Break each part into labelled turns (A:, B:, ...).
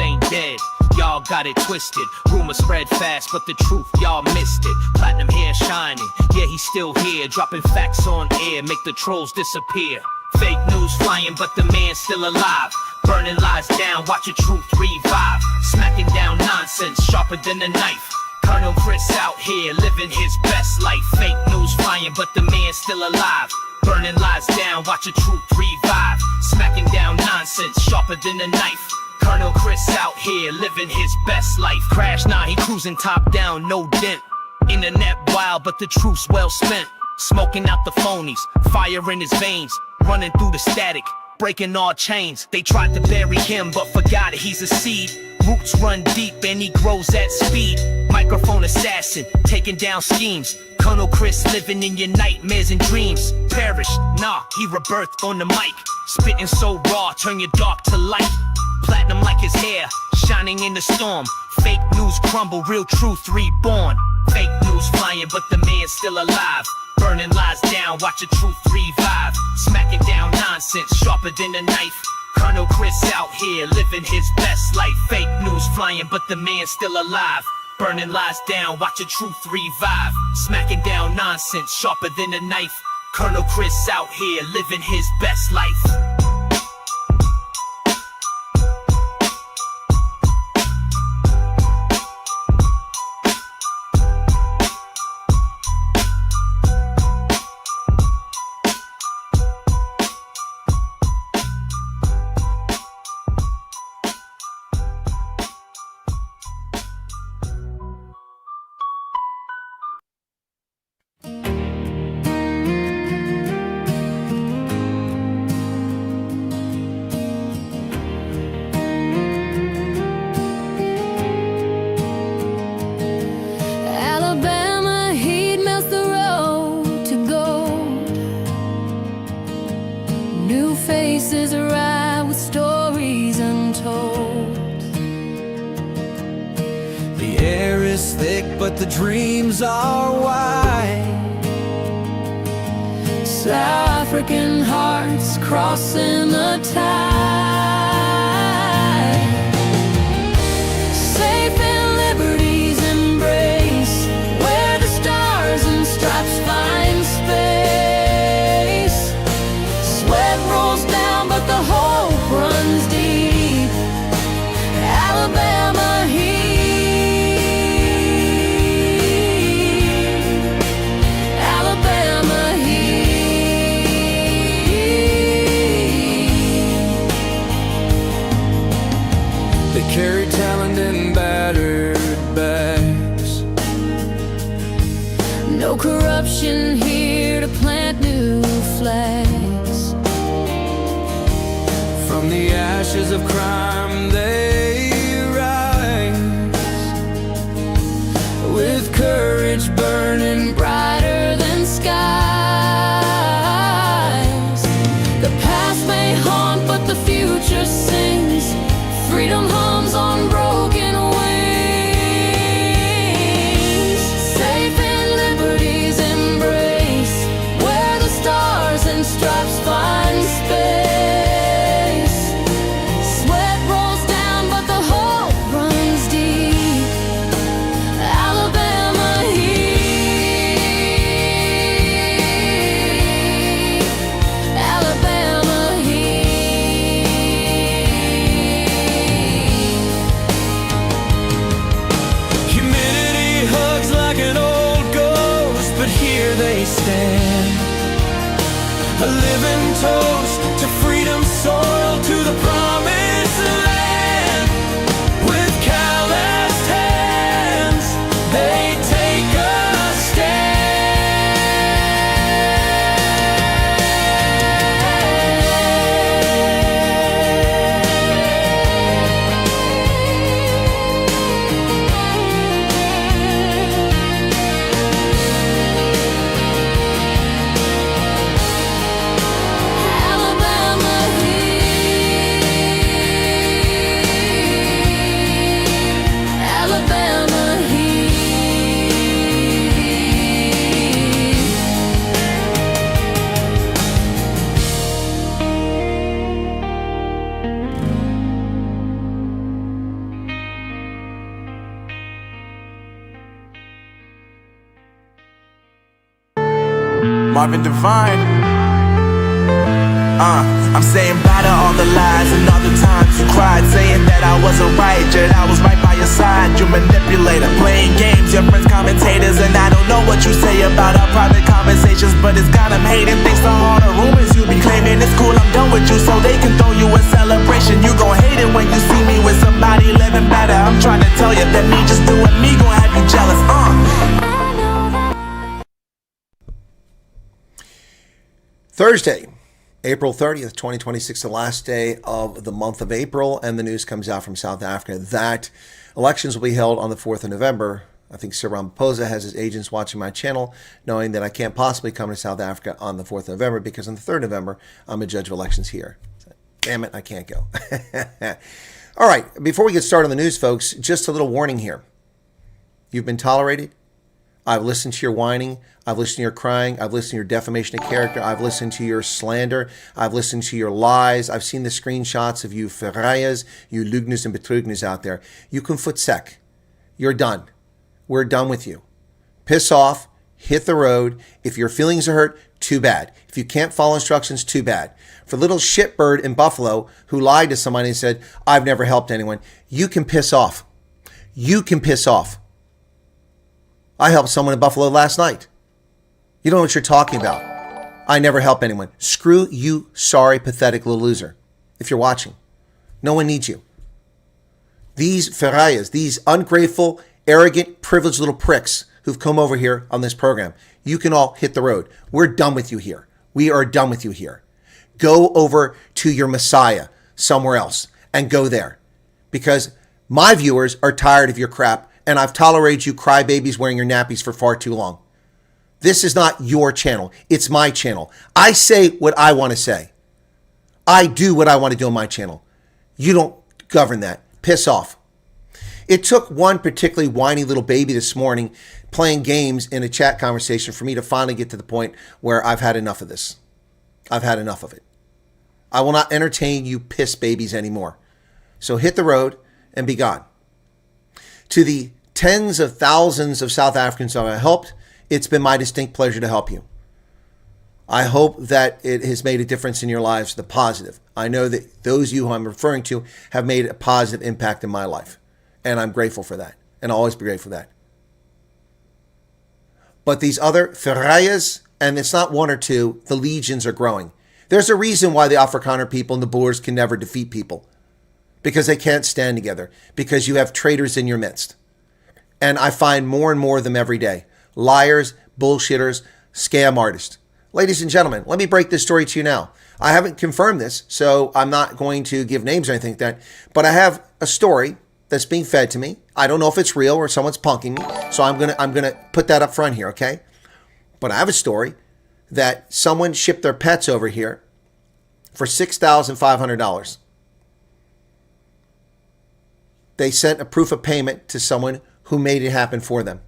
A: ain't dead. Y'all got it twisted. Rumors spread fast, but the truth, y'all missed it. Platinum hair shining, yeah, he's still here. Dropping facts on air, make the trolls disappear. Fake news flying, but the man's still alive. Burning lies down, watch your truth revive. Smacking down nonsense, sharper than a knife. Colonel Chris out here, living his best life. Fake news flying, but the man's still alive. Burning lies down, watch your truth revive. Smacking down nonsense, sharper than a knife. Colonel Chris out here, living his best life. Crash, nah, he cruising top down, no dent. Internet wild, but the truth's well spent. Smoking out the phonies, fire in his veins. Running through the static, breaking all chains. They tried to bury him, but forgot he's a seed. Roots run deep and he grows at speed. Microphone assassin, taking down schemes. Colonel Chris living in your nightmares and dreams. Perished, nah, he rebirthed on the mic. Spitting so raw, turn your dark to light. Platinum like his hair, shining in the storm. Fake news crumble, real truth reborn. Fake news flying, but the man's still alive. Burning lies down, watch your truth revive. Smacking down nonsense, sharper than a knife. Colonel Chris out here, living his best life. Fake news flying, but the man's still alive. Burning lies down, watch your truth revive. Smacking down nonsense, sharper than a knife. Colonel Chris out here, living his best life.
B: Faces arrive with stories untold.
C: The air is thick, but the dreams are wide.
B: South African hearts crossing the tide. Safe in liberty's embrace, where the stars and stripes find space. Sweat rolls down, but the hope runs deep. Alabama heat. Alabama heat.
C: They carry talent in battered bags.
B: No corruption here to plant new flags.
C: From the ashes of crime they rise, with courage burning brighter than skies. The past may haunt, but the future sings. Freedom hums on broken wings. Safe in liberty's embrace, where the stars and stripes find space. A living toast to freedom, soil, to the promised land. With calloused hands, they take a
B: Alabama
D: Marvin Devine. I'm saying bye to all the lies and all the times you cried, saying that I wasn't right, yet I was right by your side. You manipulator, playing games, your friends commentators, and I don't know what you say about our private conversations, but it's got them hating. Thanks to all the rumors you be claiming, it's cool, I'm done with you, so they can throw you a celebration. You gon' hate it when you see me with somebody living better. I'm trying to tell you that me just doing me gon' have you jealous.
E: Thursday, April 30th, 2026, the last day of the month of April, and the news comes out from South Africa that elections will be held on the 4th of November. I think Sir Ramaphosa has his agents watching my channel, knowing that I can't possibly come to South Africa on the 4th of November because on the 3rd of November, I'm a judge of elections here. Damn it, I can't go. All right, before we get started on the news, folks, just a little warning here. You've been tolerated. I've listened to your whining. I've listened to your crying. I've listened to your defamation of character. I've listened to your slander. I've listened to your lies. I've seen the screenshots of you verraaiers, you leugners and betrugners out there. You can foot sec. You're done. We're done with you. Piss off. Hit the road. If your feelings are hurt, too bad. If you can't follow instructions, too bad. For little shitbird in Buffalo who lied to somebody and said, I've never helped anyone, you can piss off. You can piss off. I helped someone in Buffalo last night. You don't know what you're talking about. I never help anyone. Screw you, sorry, pathetic little loser. If you're watching, no one needs you. These verraaiers, these ungrateful, arrogant, privileged little pricks who've come over here on this program, you can all hit the road. We're done with you here. We are done with you here. Go over to your Messiah somewhere else and go there. Because my viewers are tired of your crap, and I've tolerated you crybabies wearing your nappies for far too long. This is not your channel. It's my channel. I say what I want to say. I do what I want to do on my channel. You don't govern that. Piss off. It took one particularly whiny little baby this morning playing games in a chat conversation for me to finally get to the point where I've had enough of this. I've had enough of it. I will not entertain you piss babies anymore. So hit the road and be gone. To the tens of thousands of South Africans that I helped, it's been my distinct pleasure to help you. I hope that it has made a difference in your lives, the positive. I know that those of you who I'm referring to have made a positive impact in my life. And I'm grateful for that. And I'll always be grateful for that. But these other verraaiers, and it's not one or two, the legions are growing. There's a reason why the Afrikaner people and the Boers can never defeat people. Because they can't stand together. Because you have traitors in your midst. And I find more and more of them every day. Liars, bullshitters, scam artists. Ladies and gentlemen, let me break this story to you now. I haven't confirmed this, so I'm not going to give names or anything like that. But I have a story that's being fed to me. I don't know if it's real or someone's punking me. So I'm gonna put that up front here, okay? But I have a story that someone shipped their pets over here for $6,500. They sent a proof of payment to someone who made it happen for them.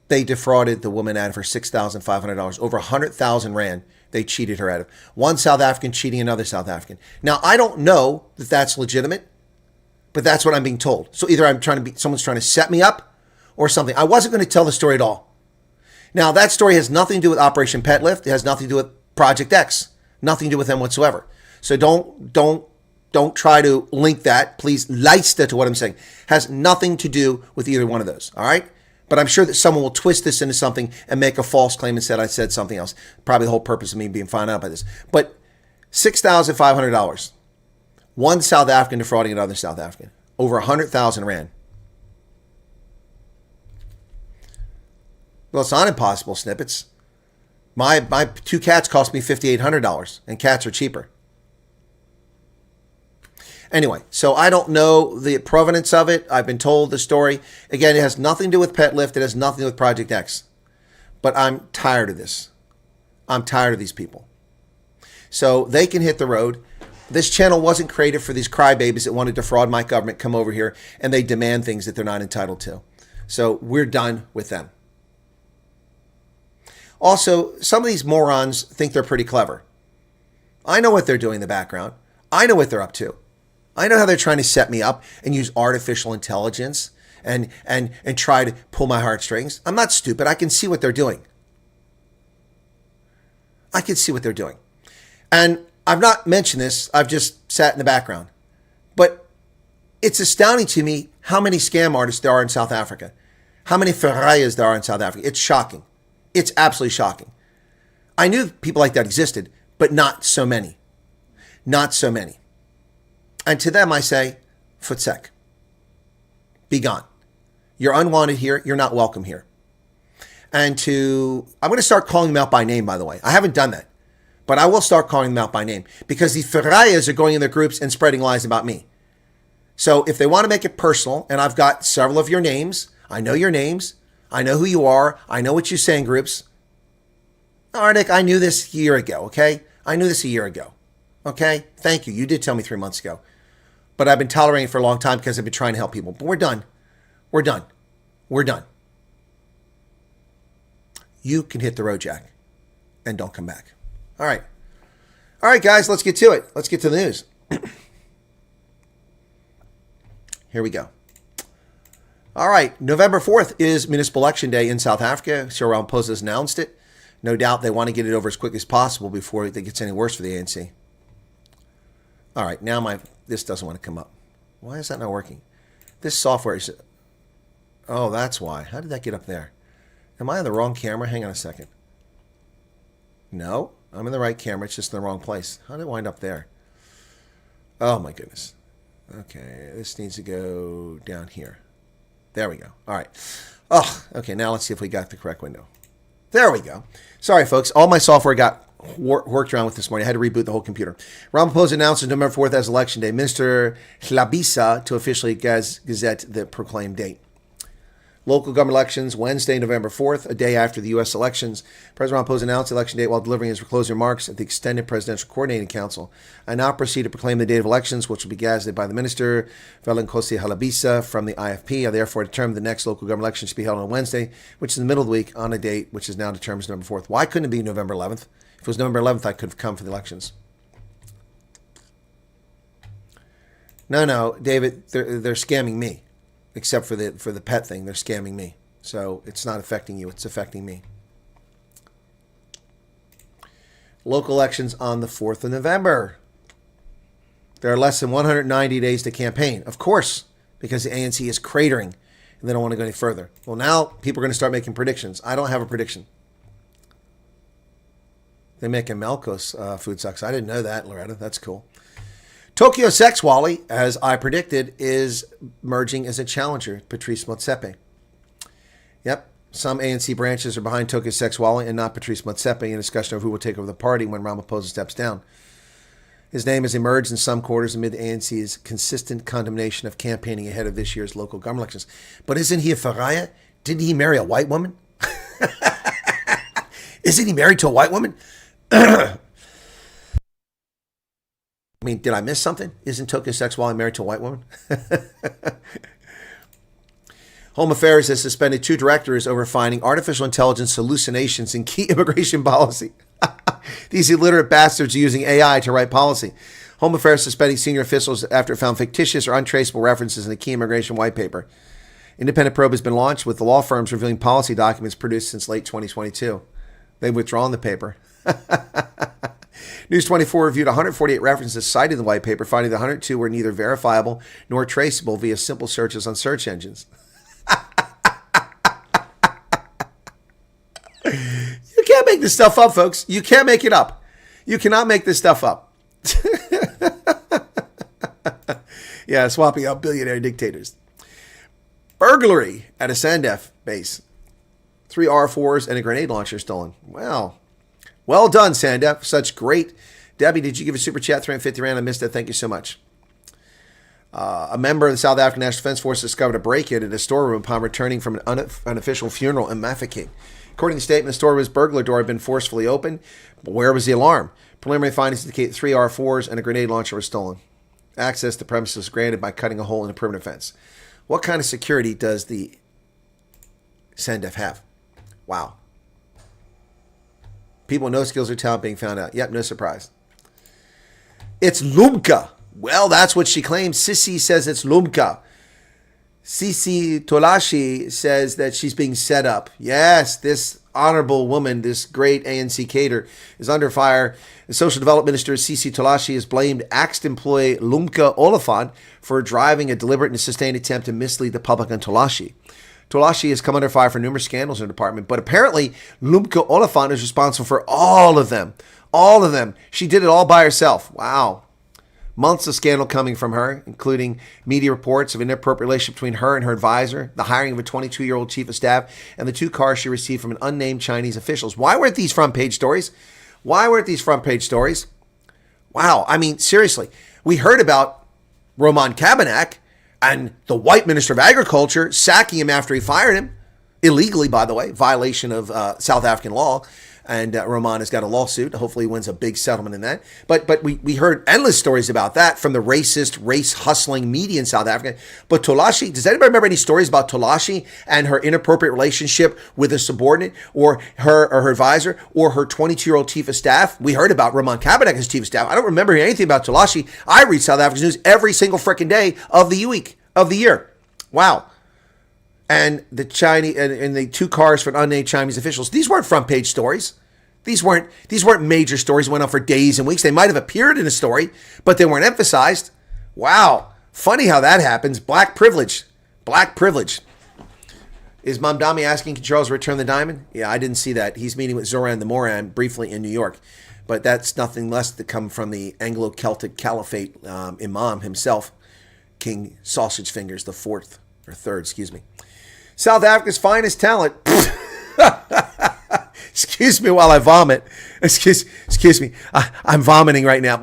E: They defrauded the woman out of her $6,500. Over 100,000 rand they cheated her out of. One South African cheating another South African. Now, I don't know that that's legitimate, but that's what I'm being told. So either someone's trying to set me up or something. I wasn't going to tell the story at all. Now, that story has nothing to do with Operation Pet Lift. It has nothing to do with Project X. Nothing to do with them whatsoever. So don't try to link that. Please luister to what I'm saying. Has nothing to do with either one of those. All right? But I'm sure that someone will twist this into something and make a false claim and said I said something else. Probably the whole purpose of me being found out by this. But $6,500. One South African defrauding another South African. Over 100,000 rand. Well, it's not impossible, Snippets. My two cats cost me $5,800, and cats are cheaper. Anyway, so I don't know the provenance of it. I've been told the story. Again, it has nothing to do with Pet Lift. It has nothing to do with Project X. But I'm tired of this. I'm tired of these people. So they can hit the road. This channel wasn't created for these crybabies that want to defraud my government, come over here, and they demand things that they're not entitled to. So we're done with them. Also, some of these morons think they're pretty clever. I know what they're doing in the background. I know what they're up to. I know how they're trying to set me up and use artificial intelligence and try to pull my heartstrings. I'm not stupid. I can see what they're doing. I can see what they're doing. And I've not mentioned this. I've just sat in the background. But it's astounding to me how many scam artists there are in South Africa. How many ferraias there are in South Africa. It's shocking. It's absolutely shocking. I knew people like that existed, but not so many. Not so many. And to them I say, futsek. Be gone. You're unwanted here. You're not welcome here. And I'm going to start calling them out by name, by the way. I haven't done that. But I will start calling them out by name because these ferraias are going in their groups and spreading lies about me. So if they want to make it personal, and I've got several of your names, I know your names, I know who you are, I know what you say in groups. Arctic, I knew this a year ago, okay? I knew this a year ago, okay? Thank you. You did tell me 3 months ago. But I've been tolerating it for a long time because I've been trying to help people. But we're done. We're done. We're done. You can hit the road, Jack, and don't come back. All right. All right, guys, let's get to it. Let's get to the news. Here we go. All right. November 4th is Municipal Election Day in South Africa. Cyril Ramaphosa has announced it. No doubt they want to get it over as quickly as possible before it gets any worse for the ANC. All right. Now this doesn't want to come up. Why is that not working? This software is... Oh, that's why. How did that get up there? Am I on the wrong camera? Hang on a second. No, I'm in the right camera. It's just in the wrong place. How did it wind up there? Oh, my goodness. Okay, this needs to go down here. There we go. All right. Oh, okay, now let's see if we got the correct window. There we go. Sorry, folks. All my software got worked around with this morning. I had to reboot the whole computer. Ramaphosa announces November 4th as Election Day. Minister Hlabisa to officially gazette the proclaimed date. Local government elections, Wednesday, November 4th, a day after the U.S. elections. President Ramaphosa announced the election date while delivering his closing remarks at the extended Presidential Coordinating Council. I now proceed to proclaim the date of elections, which will be gazetted by the Minister, Velankosi Halabisa, from the IFP. I therefore determined the next local government election should be held on Wednesday, which is in the middle of the week, on a date which is now determined as November 4th. Why couldn't it be November 11th? If it was November 11th, I could have come for the elections. No, David, they're scamming me. Except for the pet thing, they're scamming me. So it's not affecting you, it's affecting me. Local elections on the 4th of November. There are less than 190 days to campaign. Of course, because the ANC is cratering and they don't want to go any further. Well, now people are going to start making predictions. I don't have a prediction. They're making Melkos food sucks. I didn't know that, Loretta. That's cool. Tokyo Sex Wally, as I predicted, is merging as a challenger, Patrice Motsepe. Yep, some ANC branches are behind Tokyo Sex Wally and not Patrice Motsepe in discussion of who will take over the party when Ramaphosa steps down. His name has emerged in some quarters amid the ANC's consistent condemnation of campaigning ahead of this year's local government elections. But isn't he a Faraya? Didn't he marry a white woman? Isn't he married to a white woman? I mean, did I miss something? Isn't Tokyo Sex Wally married to a white woman? Home Affairs has suspended 2 directors over finding artificial intelligence hallucinations in key immigration policy. These illiterate bastards are using AI to write policy. Home Affairs suspending senior officials after it found fictitious or untraceable references in the key immigration white paper. Independent probe has been launched with the law firms revealing policy documents produced since late 2022. They've withdrawn the paper. News 24 reviewed 148 references cited in the white paper, finding that 102 were neither verifiable nor traceable via simple searches on search engines. You can't make this stuff up, folks. You can't make it up. You cannot make this stuff up. Yeah, swapping out billionaire dictators. Burglary at a Sandef base. 3 R4s and a grenade launcher stolen. Well done, Sandef. Such great. Debbie, did you give a super chat? 350 Rand. I missed it. Thank you so much. A member of the South African National Defense Force discovered a break-in at a storeroom upon returning from an unofficial funeral in Mafeking. According to the statement, the storeroom's burglar door had been forcefully opened, but where was the alarm? Preliminary findings indicate 3 R4s and a grenade launcher were stolen. Access to the premises was granted by cutting a hole in the perimeter fence. What kind of security does the Sandef have? Wow. People with no skills or talent being found out. Yep, no surprise. It's Lumka. Well, that's what she claims. Sissy says it's Lumka. Sisi Tolashi says that she's being set up. Yes, this honorable woman, this great ANC cater, is under fire. The Social Development Minister, Sisi Tolashi, has blamed axed employee Lumka Oliphant for driving a deliberate and sustained attempt to mislead the public on Tolashi. Tolashi has come under fire for numerous scandals in the department, but apparently Lumka Oliphant is responsible for all of them. All of them. She did it all by herself. Wow. Months of scandal coming from her, including media reports of an inappropriate relationship between her and her advisor, the hiring of a 22-year-old chief of staff, and the 2 cars she received from an unnamed Chinese officials. Why weren't these front page stories? Why weren't these front page stories? Wow. I mean, seriously. We heard about Roman Kabanak and the white minister of agriculture sacking him after he fired him. Illegally, by the way, violation of South African law. And Roman has got a lawsuit. Hopefully he wins a big settlement in that. But we heard endless stories about that from the racist, race-hustling media in South Africa. But Tolashi, does anybody remember any stories about Tolashi and her inappropriate relationship with a subordinate or her advisor or her 22-year-old chief of staff? We heard about Roman Kabanak as chief of staff. I don't remember anything about Tolashi. I read South African news every single freaking day of the week, of the year. Wow. And the Chinese and the 2 cars for unnamed Chinese officials. These weren't front page stories. These weren't major stories that went on for days and weeks. They might have appeared in a story, but they weren't emphasized. Wow. Funny how that happens. Black privilege. Black privilege. Is Mamdani asking Charles to return the diamond? Yeah, I didn't see that. He's meeting with Zoran the Moran briefly in New York. But that's nothing less to come from the Anglo-Celtic Caliphate Imam himself, King Sausage Fingers the fourth, or third, excuse me. South Africa's finest talent. Excuse me while I vomit. Excuse me. I'm vomiting right now.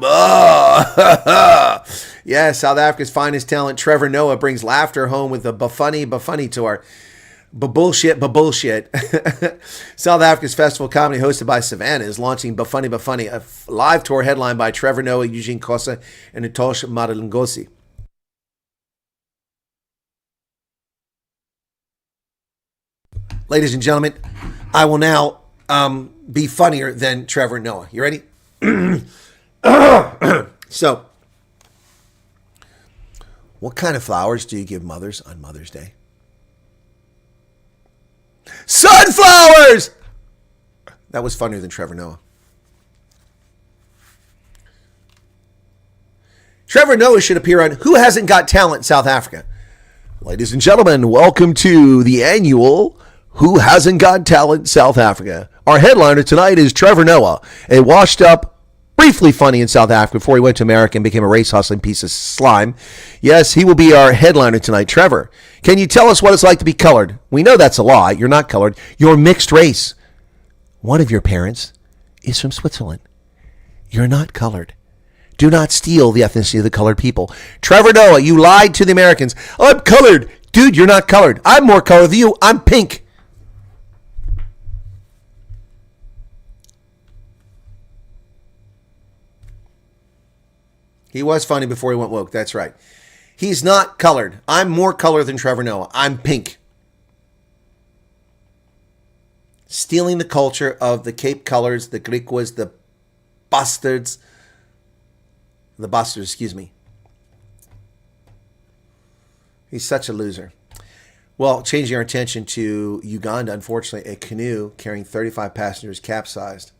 E: Yeah, South Africa's finest talent, Trevor Noah, brings laughter home with a bufunny tour. Bullshit. South Africa's festival comedy hosted by Savannah is launching Bufunny, a live tour headlined by Trevor Noah, Eugene Kosa, and Itosh Madalingosi. Ladies and gentlemen, I will now be funnier than Trevor Noah. You ready? So, what kind of flowers do you give mothers on Mother's Day? Sunflowers! That was funnier than Trevor Noah. Trevor Noah should appear on Who Hasn't Got Talent in South Africa. Ladies and gentlemen, welcome to the annual Who Hasn't Got Talent South Africa. Our headliner tonight is Trevor Noah, a washed up, briefly funny in South Africa before he went to America and became a race-hustling piece of slime. Yes, he will be our headliner tonight. Trevor, can you tell us what it's like to be colored? We know that's a lie. You're not colored. You're mixed race. One of your parents is from Switzerland. You're not colored. Do not steal the ethnicity of the colored people. Trevor Noah, you lied to the Americans. I'm colored. Dude, you're not colored. I'm more colored than you. I'm pink. He was funny before he went woke. That's right. He's not colored. I'm more colored than Trevor Noah. I'm pink. Stealing the culture of the Cape Colors, the Griquas, the bastards. The bastards, excuse me. He's such a loser. Well, changing our attention to Uganda, unfortunately, a canoe carrying 35 passengers capsized.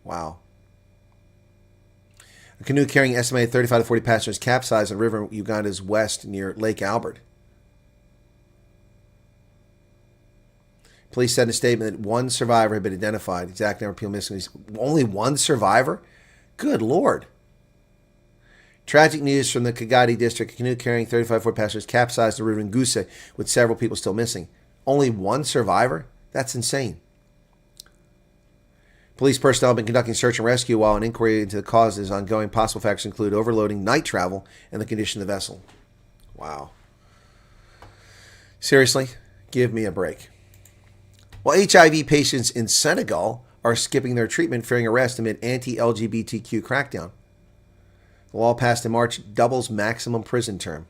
E: Wow. A canoe carrying estimated 35 to 40 passengers capsized on the river in Uganda's west near Lake Albert. Police said in a statement that one survivor had been identified. Exact number of people missing. Only one survivor? Good Lord. Tragic news from the Kagadi district. A canoe carrying 35 to 40 passengers capsized in the river in Ngusa with several people still missing. Only one survivor? That's insane. Police personnel have been conducting search and rescue while an inquiry into the causes is ongoing. Possible factors include overloading, night travel, and the condition of the vessel. Wow. Seriously? Give me a break. Well, HIV patients in Senegal are skipping their treatment fearing arrest amid anti-LGBTQ crackdown. The law passed in March doubles maximum prison term.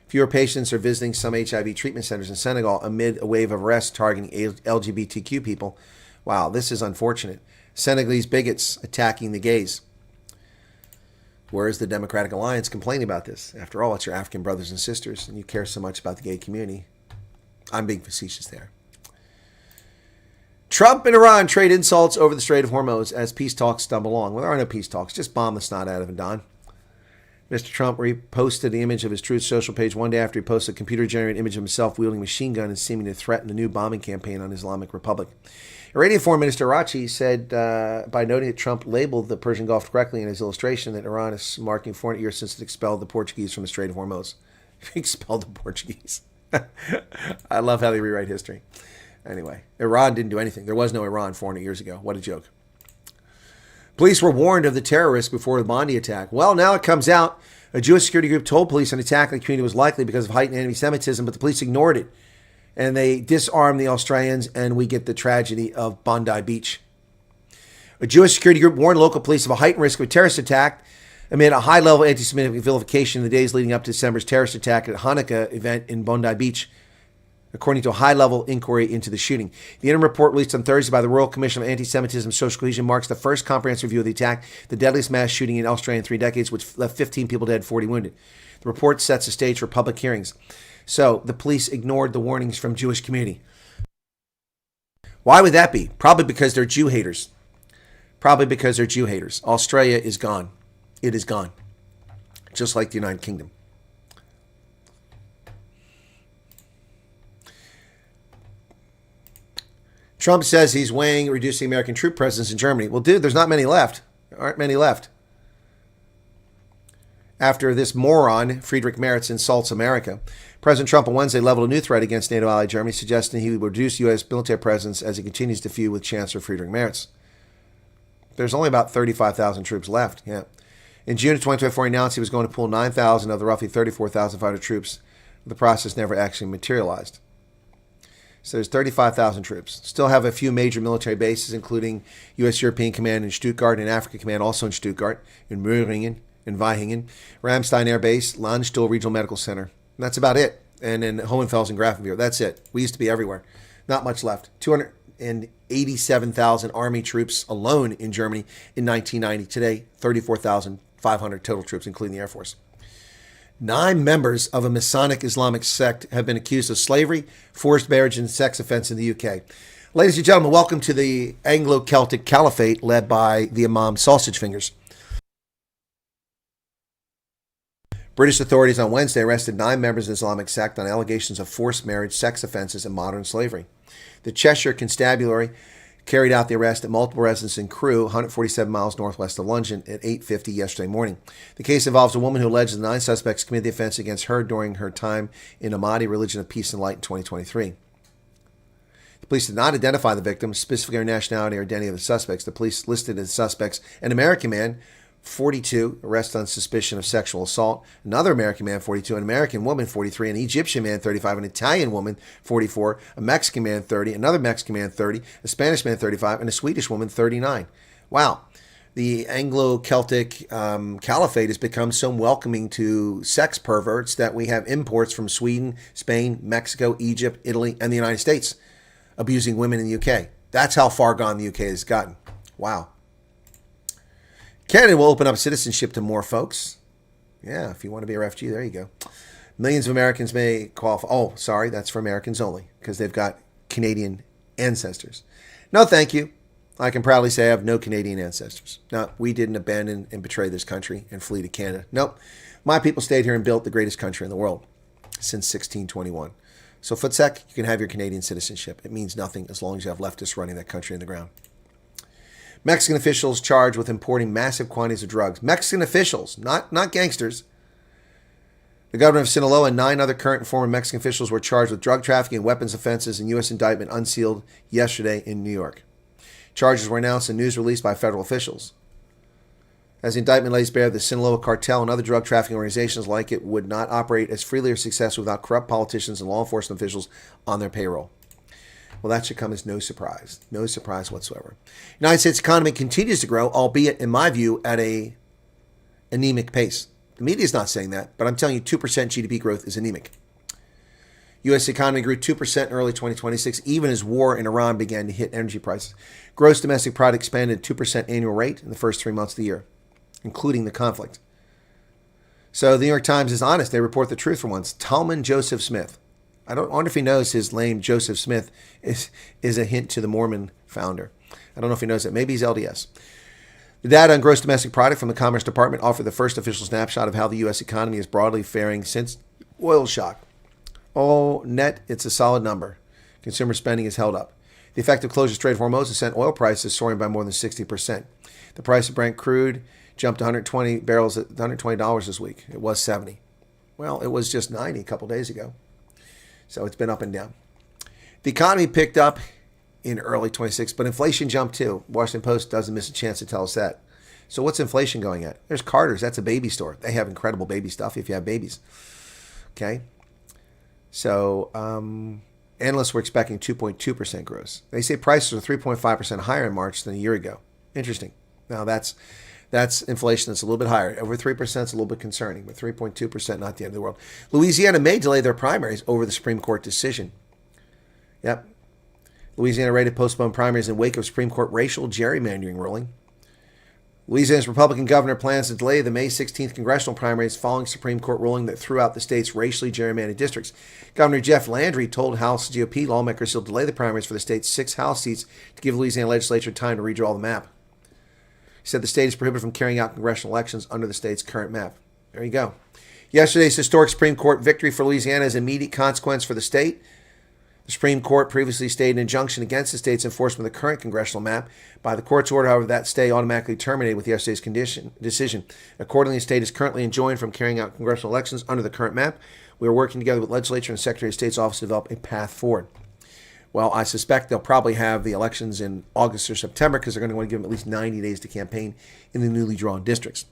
E: Fewer patients are visiting some HIV treatment centers in Senegal amid a wave of arrests targeting LGBTQ people. Wow, this is unfortunate. Senegalese bigots attacking the gays. Where is the Democratic Alliance complaining about this? After all, it's your African brothers and sisters, and you care so much about the gay community. I'm being facetious there. Trump and Iran trade insults over the Strait of Hormuz as peace talks stumble along. Well, there are no peace talks. Just bomb the snot out of it, Don. Mr. Trump reposted the image of his Truth Social page one day after he posted a computer-generated image of himself wielding a machine gun and seeming to threaten a new bombing campaign on Islamic Republic. Iranian Foreign Minister Araghchi said by noting that Trump labeled the Persian Gulf correctly in his illustration that Iran is marking 400 years since it expelled the Portuguese from the Strait of Hormuz. Expelled the Portuguese. I love how they rewrite history. Anyway, Iran didn't do anything. There was no Iran 400 years ago. What a joke. Police were warned of the terror risk before the Bondi attack. Well, now it comes out. A Jewish security group told police an attack on the community was likely because of heightened anti-Semitism, but the police ignored it. And they disarmed the Australians, and we get the tragedy of Bondi Beach. A Jewish security group warned local police of a heightened risk of a terrorist attack amid a high-level anti-Semitic vilification in the days leading up to December's terrorist attack at a Hanukkah event in Bondi Beach, according to a high-level inquiry into the shooting. The interim report released on Thursday by the Royal Commission on Anti-Semitism and Social Cohesion marks the first comprehensive review of the attack, the deadliest mass shooting in Australia in 3 decades, which left 15 people dead, 40 wounded. The report sets the stage for public hearings. So the police ignored the warnings from Jewish community. Why would that be? Probably because they're Jew haters. Australia is gone. It is gone. Just like the United Kingdom. Trump says he's weighing reducing American troop presence in Germany. Well, dude, there's not many left. There aren't many left. After this moron, Friedrich Merz, insults America, President Trump on Wednesday leveled a new threat against NATO ally Germany, suggesting he would reduce U.S. military presence as he continues to feud with Chancellor Friedrich Merz. There's only about 35,000 troops left. Yeah. In June of 2024, he announced he was going to pull 9,000 of the roughly 34,500 troops. The process never actually materialized. So there's 35,000 troops. Still have a few major military bases, including U.S. European Command in Stuttgart and Africa Command also in Stuttgart, in Möhringen, in Weihingen, Ramstein Air Base, Landstuhl Regional Medical Center. And that's about it. And in Hohenfels and Grafenwoehr. That's it. We used to be everywhere. Not much left. 287,000 Army troops alone in Germany in 1990. Today, 34,500 total troops, including the Air Force. 9 members of a Masonic Islamic sect have been accused of slavery, forced marriage, and sex offense in the UK. Ladies and gentlemen, welcome to the Anglo-Celtic Caliphate led by the Imam Sausage Fingers. British authorities on Wednesday arrested 9 members of the Islamic sect on allegations of forced marriage, sex offenses, and modern slavery. The Cheshire Constabulary carried out the arrest at multiple residences in Crewe, 147 miles northwest of London, at 8:50 yesterday morning. The case involves a woman who alleges the 9 suspects committed the offense against her during her time in Ahmadi Religion of Peace and Light in 2023. The police did not identify the victims, specifically her nationality or identity of the suspects. The police listed as suspects an American man, 42, arrested on suspicion of sexual assault, another American man, 42, an American woman, 43, an Egyptian man, 35, an Italian woman, 44, a Mexican man, 30, another Mexican man, 30, a Spanish man, 35, and a Swedish woman, 39. Wow. The Anglo-Celtic Caliphate has become so welcoming to sex perverts that we have imports from Sweden, Spain, Mexico, Egypt, Italy, and the United States abusing women in the UK. That's how far gone the UK has gotten. Wow. Canada will open up citizenship to more folks. Yeah, if you want to be a refugee, there you go. Millions of Americans may qualify. Oh, sorry, that's for Americans only, because they've got Canadian ancestors. No, thank you. I can proudly say I have no Canadian ancestors. No, we didn't abandon and betray this country and flee to Canada. Nope. My people stayed here and built the greatest country in the world since 1621. So, Footsec, you can have your Canadian citizenship. It means nothing as long as you have leftists running that country in the ground. Mexican officials charged with importing massive quantities of drugs. Mexican officials, not gangsters. The governor of Sinaloa and 9 other current and former Mexican officials were charged with drug trafficking and weapons offenses in U.S. indictment unsealed yesterday in New York. Charges were announced in news released by federal officials. As the indictment lays bare, the Sinaloa cartel and other drug trafficking organizations like it would not operate as freely or successfully without corrupt politicians and law enforcement officials on their payroll. Well, that should come as no surprise. No surprise whatsoever. The United States economy continues to grow, albeit, in my view, at an anemic pace. The media is not saying that, but I'm telling you 2% GDP growth is anemic. U.S. economy grew 2% in early 2026, even as war in Iran began to hit energy prices. Gross domestic product expanded at 2% annual rate in the first 3 months of the year, including the conflict. So the New York Times is honest. They report the truth for once. Talman Joseph Smith, I wonder if he knows his name, Joseph Smith, is a hint to the Mormon founder. I don't know if he knows that. Maybe he's LDS. The data on gross domestic product from the Commerce Department offered the first official snapshot of how the U.S. economy is broadly faring since oil shock. Oh, net, it's a solid number. Consumer spending is held up. The effective closure Strait of Hormuz has sent oil prices soaring by more than 60%. The price of Brent crude jumped to 120 barrels at $120 this week. It was 70. Well, it was just 90 a couple days ago. So it's been up and down. The economy picked up in early 26, but inflation jumped too. Washington Post doesn't miss a chance to tell us that. So what's inflation going at? There's Carter's. That's a baby store. They have incredible baby stuff if you have babies. Okay. So analysts were expecting 2.2% growth. They say prices are 3.5% higher in March than a year ago. Interesting. Now that's inflation that's a little bit higher. Over 3% is a little bit concerning, but 3.2% not the end of the world. Louisiana may delay their primaries over the Supreme Court decision. Yep. Louisiana ready to postpone primaries in wake of Supreme Court racial gerrymandering ruling. Louisiana's Republican governor plans to delay the May 16th congressional primaries following Supreme Court ruling that threw out the state's racially gerrymandered districts. Governor Jeff Landry told House GOP lawmakers he'll delay the primaries for the state's 6 House seats to give Louisiana legislature time to redraw the map. He said the state is prohibited from carrying out congressional elections under the state's current map. There you go. Yesterday's historic Supreme Court victory for Louisiana has immediate consequence for the state. The Supreme Court previously stayed an injunction against the state's enforcement of the current congressional map. By the court's order, however, that stay automatically terminated with yesterday's decision. Accordingly, the state is currently enjoined from carrying out congressional elections under the current map. We are working together with legislature and Secretary of State's office to develop a path forward. Well, I suspect they'll probably have the elections in August or September because they're going to want to give them at least 90 days to campaign in the newly drawn districts.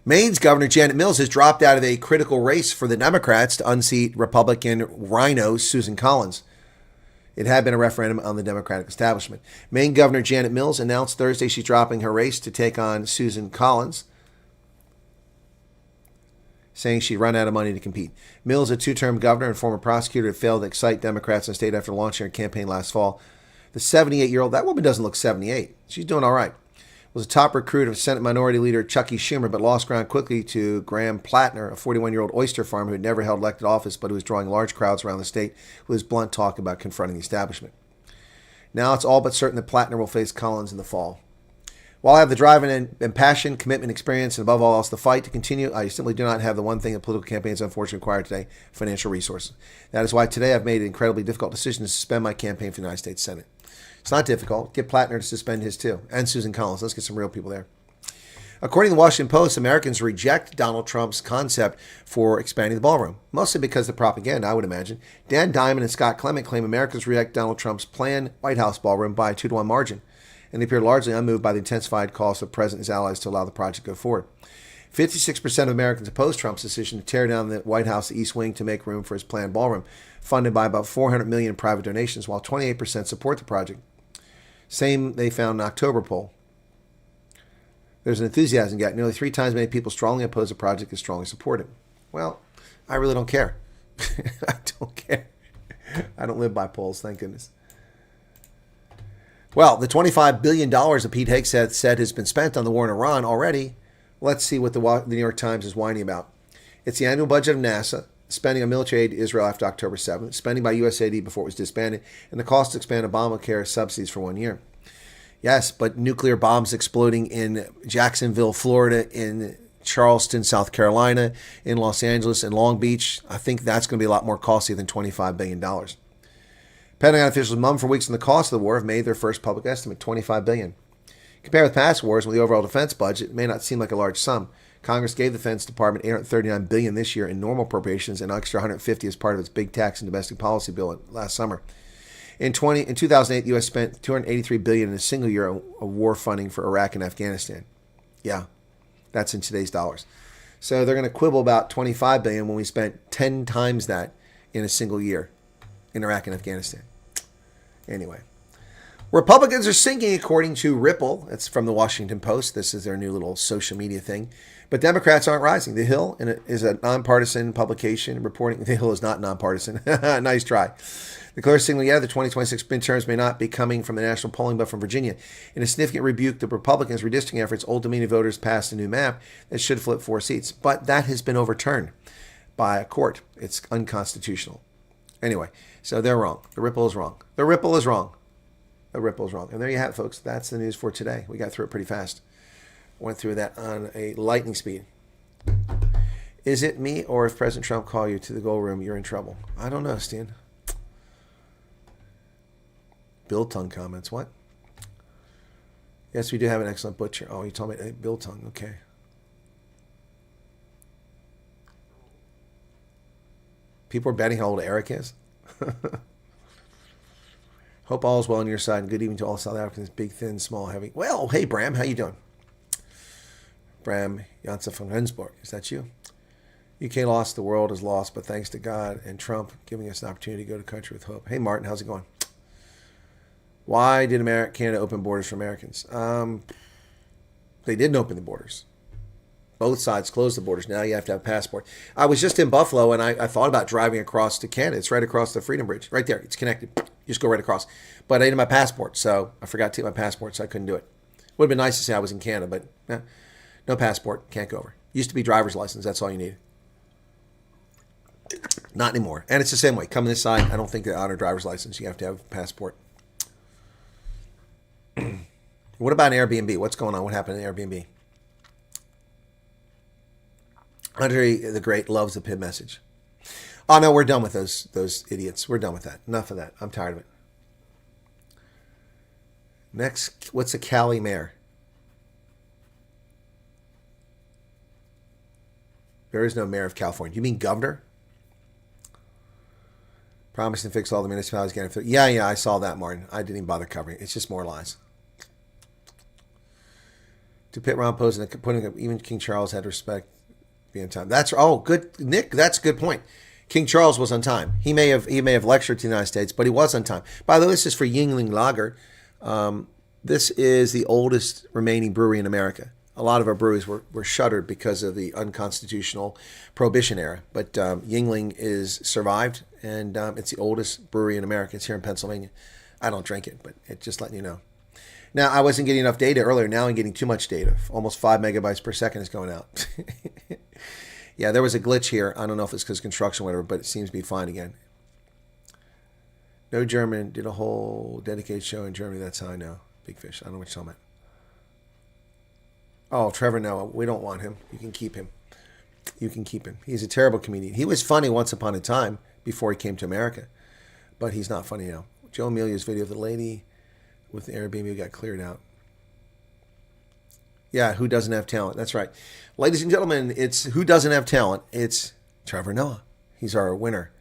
E: Maine's Governor Janet Mills has dropped out of a critical race for the Democrats to unseat Republican rhino Susan Collins. It had been a referendum on the Democratic establishment. Maine Governor Janet Mills announced Thursday she's dropping her race to take on Susan Collins, saying she'd run out of money to compete. Mills, a 2-term governor and former prosecutor, had failed to excite Democrats in the state after launching her campaign last fall. The 78-year-old, that woman doesn't look 78. She's doing all right. Was a top recruit of Senate Minority Leader Chucky Schumer, but lost ground quickly to Graham Plattner, a 41-year-old oyster farmer who had never held elected office, but who was drawing large crowds around the state with his blunt talk about confronting the establishment. Now it's all but certain that Plattner will face Collins in the fall. While I have the drive and passion, commitment, experience, and above all else the fight to continue, I simply do not have the one thing that political campaigns unfortunately require today, financial resources. That is why today I've made an incredibly difficult decision to suspend my campaign for the United States Senate. It's not difficult. Get Plattner to suspend his too. And Susan Collins. Let's get some real people there. According to the Washington Post, Americans reject Donald Trump's concept for expanding the ballroom, mostly because of the propaganda, I would imagine. Dan Diamond and Scott Clement claim Americans reject Donald Trump's planned White House ballroom by a 2-to-1 margin, and they appear largely unmoved by the intensified calls for the president and his allies to allow the project to go forward. 56% of Americans oppose Trump's decision to tear down the White House East Wing to make room for his planned ballroom, funded by about $400 million in private donations, while 28% support the project. Same they found in October poll. There's an enthusiasm gap. Nearly 3 times many people strongly oppose the project as strongly support it. Well, I really don't care. I don't care. I don't live by polls, thank goodness. Well, the $25 billion that Pete Hegseth said has been spent on the war in Iran already. Let's see what the New York Times is whining about. It's the annual budget of NASA, spending on military aid to Israel after October 7th, spending by USAID before it was disbanded, and the cost to expand Obamacare subsidies for 1 year. Yes, but nuclear bombs exploding in Jacksonville, Florida, in Charleston, South Carolina, in Los Angeles, and Long Beach, I think that's going to be a lot more costly than $25 billion. Pentagon officials mum for weeks on the cost of the war have made their first public estimate, $25 billion. Compared with past wars, with the overall defense budget, it may not seem like a large sum. Congress gave the Defense Department $839 billion this year in normal appropriations and an extra $150 as part of its big tax and domestic policy bill last summer. In 2008, the U.S. spent $283 billion in a single year of war funding for Iraq and Afghanistan. Yeah, that's in today's dollars. So they're going to quibble about $25 billion when we spent 10 times that in a single year in Iraq and Afghanistan. Anyway. Republicans are sinking, according to Ripple. That's from the Washington Post. This is their new little social media thing. But Democrats aren't rising. The Hill is a nonpartisan publication reporting. The Hill is not nonpartisan. Nice try. The clear signal, the 2026 midterms may not be coming from the national polling, but from Virginia. In a significant rebuke to Republicans' redistricting efforts, Old Dominion voters passed a new map that should flip 4 seats. But that has been overturned. by a court. It's unconstitutional. Anyway, so they're wrong. The ripple is wrong. The ripple is wrong. The ripple is wrong. And there you have it, folks. That's the news for today. We got through it pretty fast. Went through that on a lightning speed. Is it me, or if President Trump call you to the goal room, you're in trouble? I don't know, Stan. Bill Tongue comments. What? Yes, we do have an excellent butcher. Oh, you told me. Hey, Bill Tongue. Okay. People are betting how old Eric is. Hope all is well on your side, and good evening to all South Africans, big, thin, small, heavy. Well, hey, Bram, how you doing? Bram Janssen from Rensburg, is that you? UK lost, the world is lost, but thanks to God and Trump giving us an opportunity to go to country with hope. Hey, Martin, how's it going? Why did Canada open borders for Americans? They didn't open the borders. Both sides closed the borders. Now you have to have a passport. I was just in Buffalo, and I thought about driving across to Canada. It's right across the Freedom Bridge. Right there. It's connected. You just go right across. But I needed my passport, so I forgot to take my passport, so I couldn't do it. Would have been nice to say I was in Canada, but no passport. Can't go over. Used to be driver's license. That's all you need. Not anymore. And it's the same way. Coming this side, I don't think they honor driver's license. You have to have a passport. What about an Airbnb? What's going on? What happened in Airbnb? Andre the Great loves the PIB message. Oh, no, we're done with those idiots. We're done with that. Enough of that. I'm tired of it. Next, what's a Cali mayor? There is no mayor of California. You mean governor? Promising to fix all the municipalities getting through. Yeah, I saw that, Martin. I didn't even bother covering it. It's just more lies. To Pitt Ron posing, even King Charles had respect. Be on time. That's good, Nick. That's a good point. King Charles was on time. He may have lectured to the United States, but he was on time. By the way, this is for Yingling Lager. This is the oldest remaining brewery in America. A lot of our breweries were shuttered because of the unconstitutional Prohibition era, but Yingling is survived, and it's the oldest brewery in America. It's here in Pennsylvania. I don't drink it, but it's just letting you know. Now, I wasn't getting enough data earlier. Now I'm getting too much data. Almost 5 megabytes per second is going out. Yeah, there was a glitch here. I don't know if it's because construction or whatever, but it seems to be fine again. No German did a whole dedicated show in Germany. That's how I know. Big fish. I don't know what you're talking about. Oh, Trevor Noah. We don't want him. You can keep him. You can keep him. He's a terrible comedian. He was funny once upon a time before he came to America, but he's not funny now. Joe Amelia's video of the lady with the Airbnb got cleared out. Yeah, who doesn't have talent? That's right. Ladies and gentlemen, it's who doesn't have talent. It's Trevor Noah. He's our winner.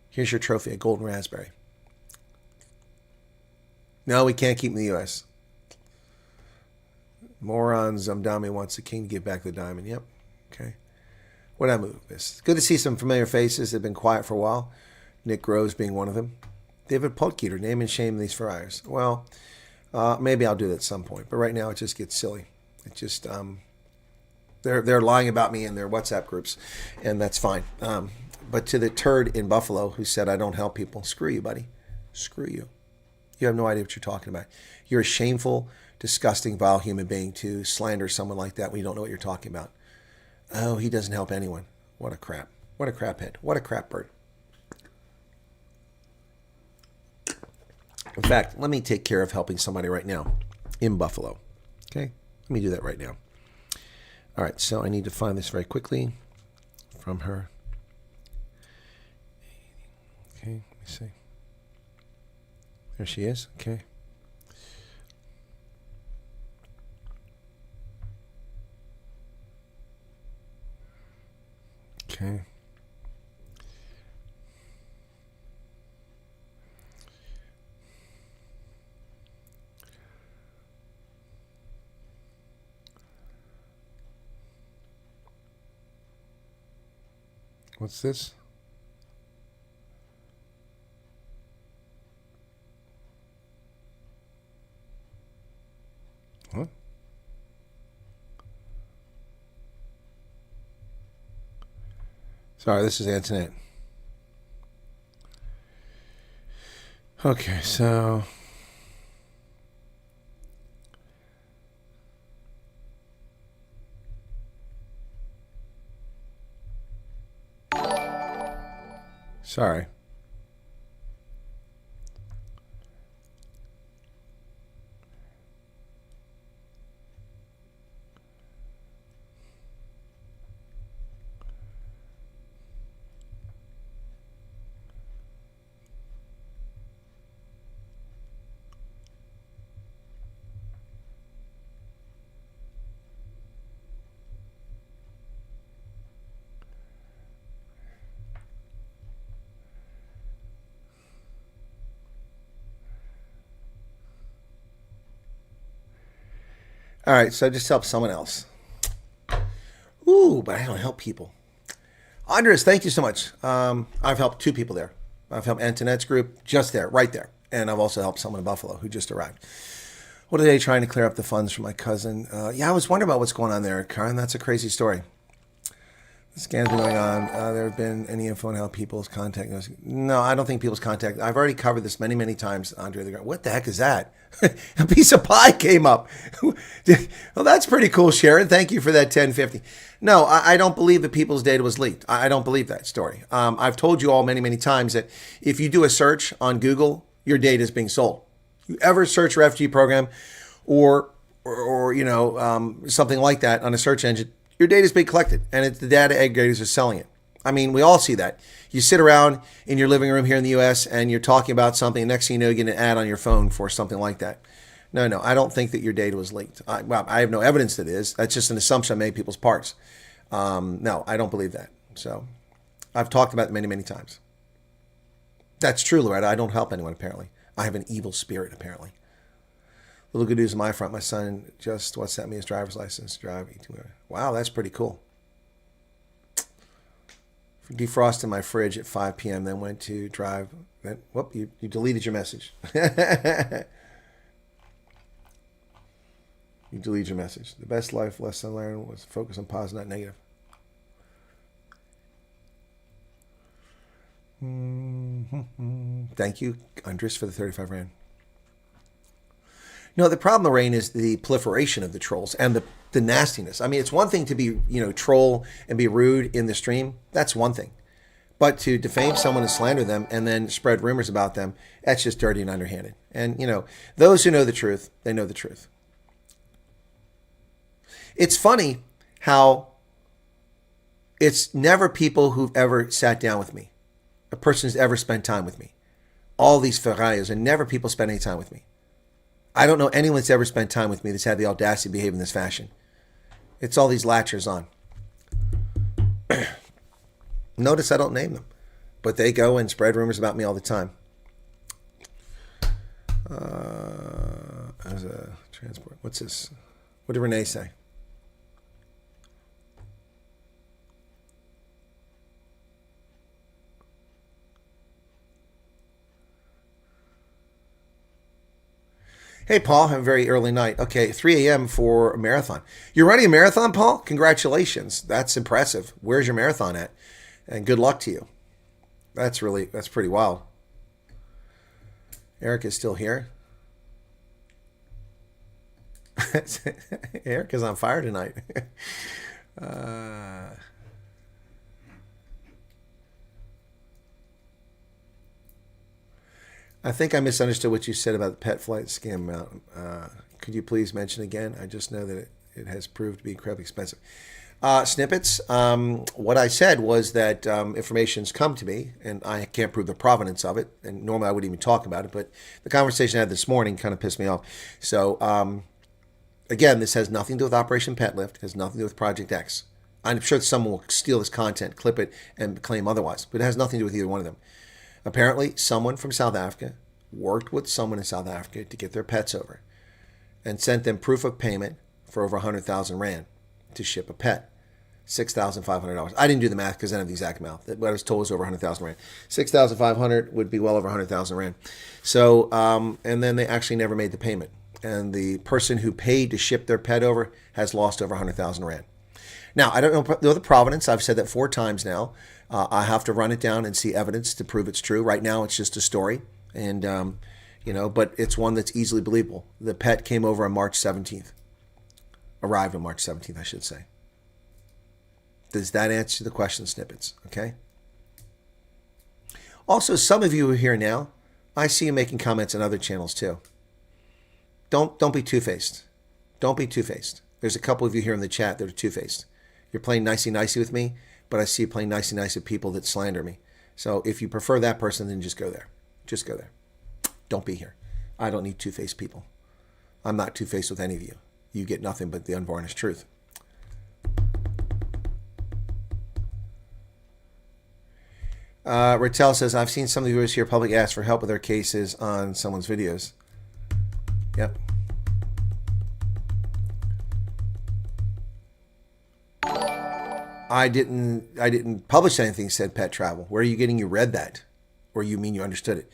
E: Here's your trophy, a golden raspberry. No, we can't keep him in the U.S. Moron Zamdami wants the king to give back the diamond. Yep. Okay. What did I move this? Good to see some familiar faces. They've been quiet for a while. Nick Groves being one of them. David Potkeeter, name and shame these friars. Well, maybe I'll do that at some point. But right now it just gets silly. It just, they're lying about me in their WhatsApp groups. And that's fine. But to the turd in Buffalo who said I don't help people, screw you, buddy. Screw you. You have no idea what you're talking about. You're a shameful, disgusting, vile human being to slander someone like that when you don't know what you're talking about. Oh, he doesn't help anyone. What a crap. What a crap head. What a crap bird. In fact, let me take care of helping somebody right now in Buffalo. Okay? Let me do that right now. All right, so I need to find this very quickly from her. Okay, let me see. There she is. Okay. Okay. What's this? What? Sorry, this is Antoinette. Okay, so Sorry. All right, so I just helped someone else. Ooh, but I don't help people. Andres, thank you so much. I've helped 2 people there. I've helped Antoinette's group just there, right there. And I've also helped someone in Buffalo who just arrived. What are they trying to clear up the funds for my cousin? Yeah, I was wondering about what's going on there, Karen. That's a crazy story. The scans been going on. There have been any info on how people's contact us? No, I don't think people's contact. I've already covered this many, many times, Andre. They go, what the heck is that? A piece of pie came up. Well, that's pretty cool, Sharon. Thank you for that 1050. No, I don't believe that people's data was leaked. I don't believe that story. I've told you all many, many times that if you do a search on Google, your data is being sold. You ever search refugee program or something like that on a search engine, your data is being collected, and it's the data aggregators are selling it. I mean, we all see that. You sit around in your living room here in the U.S. and you're talking about something, and next thing you know, you get an ad on your phone for something like that. No, I don't think that your data was leaked. I have no evidence that it is. That's just an assumption I made people's parts. No, I don't believe that. So I've talked about it many, many times. That's true, Loretta. I don't help anyone, apparently. I have an evil spirit, apparently. Little good news on my front. My son just sent me his driver's license. Wow, that's pretty cool. Defrosted my fridge at 5 p.m., then went to drive. Then, whoop, you deleted your message. You deleted your message. The best life lesson I learned was focus on positive, not negative. Thank you, Andres, for the 35 rand. No, the problem, Lorraine, is the proliferation of the trolls and the nastiness. I mean, it's one thing to be, troll and be rude in the stream. That's one thing. But to defame someone and slander them and then spread rumors about them, that's just dirty and underhanded. And, those who know the truth, they know the truth. It's funny how it's never people who've ever sat down with me. A person who's ever spent time with me. All these ferrayas are never people spend any time with me. I don't know anyone that's ever spent time with me that's had the audacity to behave in this fashion. It's all these latchers on. Notice I don't name them, but they go and spread rumors about me all the time. As a transport, what's this? What did Renee say? Hey, Paul, have a very early night. Okay, 3 a.m. for a marathon. You're running a marathon, Paul? Congratulations. That's impressive. Where's your marathon at? And good luck to you. That's pretty wild. Eric is still here. Eric is on fire tonight. I think I misunderstood what you said about the pet flight scam amount. Could you please mention again? I just know that it has proved to be incredibly expensive. Snippets. What I said was that information's come to me, and I can't prove the provenance of it. And normally I wouldn't even talk about it, but the conversation I had this morning kind of pissed me off. So, again, this has nothing to do with Operation Pet Lift. It has nothing to do with Project X. I'm sure someone will steal this content, clip it, and claim otherwise, but it has nothing to do with either one of them. Apparently, someone from South Africa worked with someone in South Africa to get their pets over and sent them proof of payment for over 100,000 rand to ship a pet. $6,500. I didn't do the math because I don't have the exact amount. What I was told was over 100,000 rand. 6,500 would be well over 100,000 rand. So, and then they actually never made the payment. And the person who paid to ship their pet over has lost over 100,000 rand. Now, I don't know the provenance. I've said that 4 times now. I have to run it down and see evidence to prove it's true. Right now, it's just a story. And, but it's one that's easily believable. The pet came over on March 17th. Arrived on March 17th, I should say. Does that answer the question, Snippets? Okay. Also, some of you who are here now, I see you making comments on other channels too. Don't be two-faced. Don't be two-faced. There's a couple of you here in the chat that are two-faced. You're playing nicey-nicey with me, but I see you playing nicey-nicey with people that slander me. So if you prefer that person, then just go there. Just go there. Don't be here. I don't need two-faced people. I'm not two-faced with any of you. You get nothing but the unvarnished truth. Rattel says, I've seen some of the viewers here publicly ask for help with their cases on someone's videos. Yep. I didn't publish anything, said Pet Travel. Where are you getting you read that? Or you mean you understood it?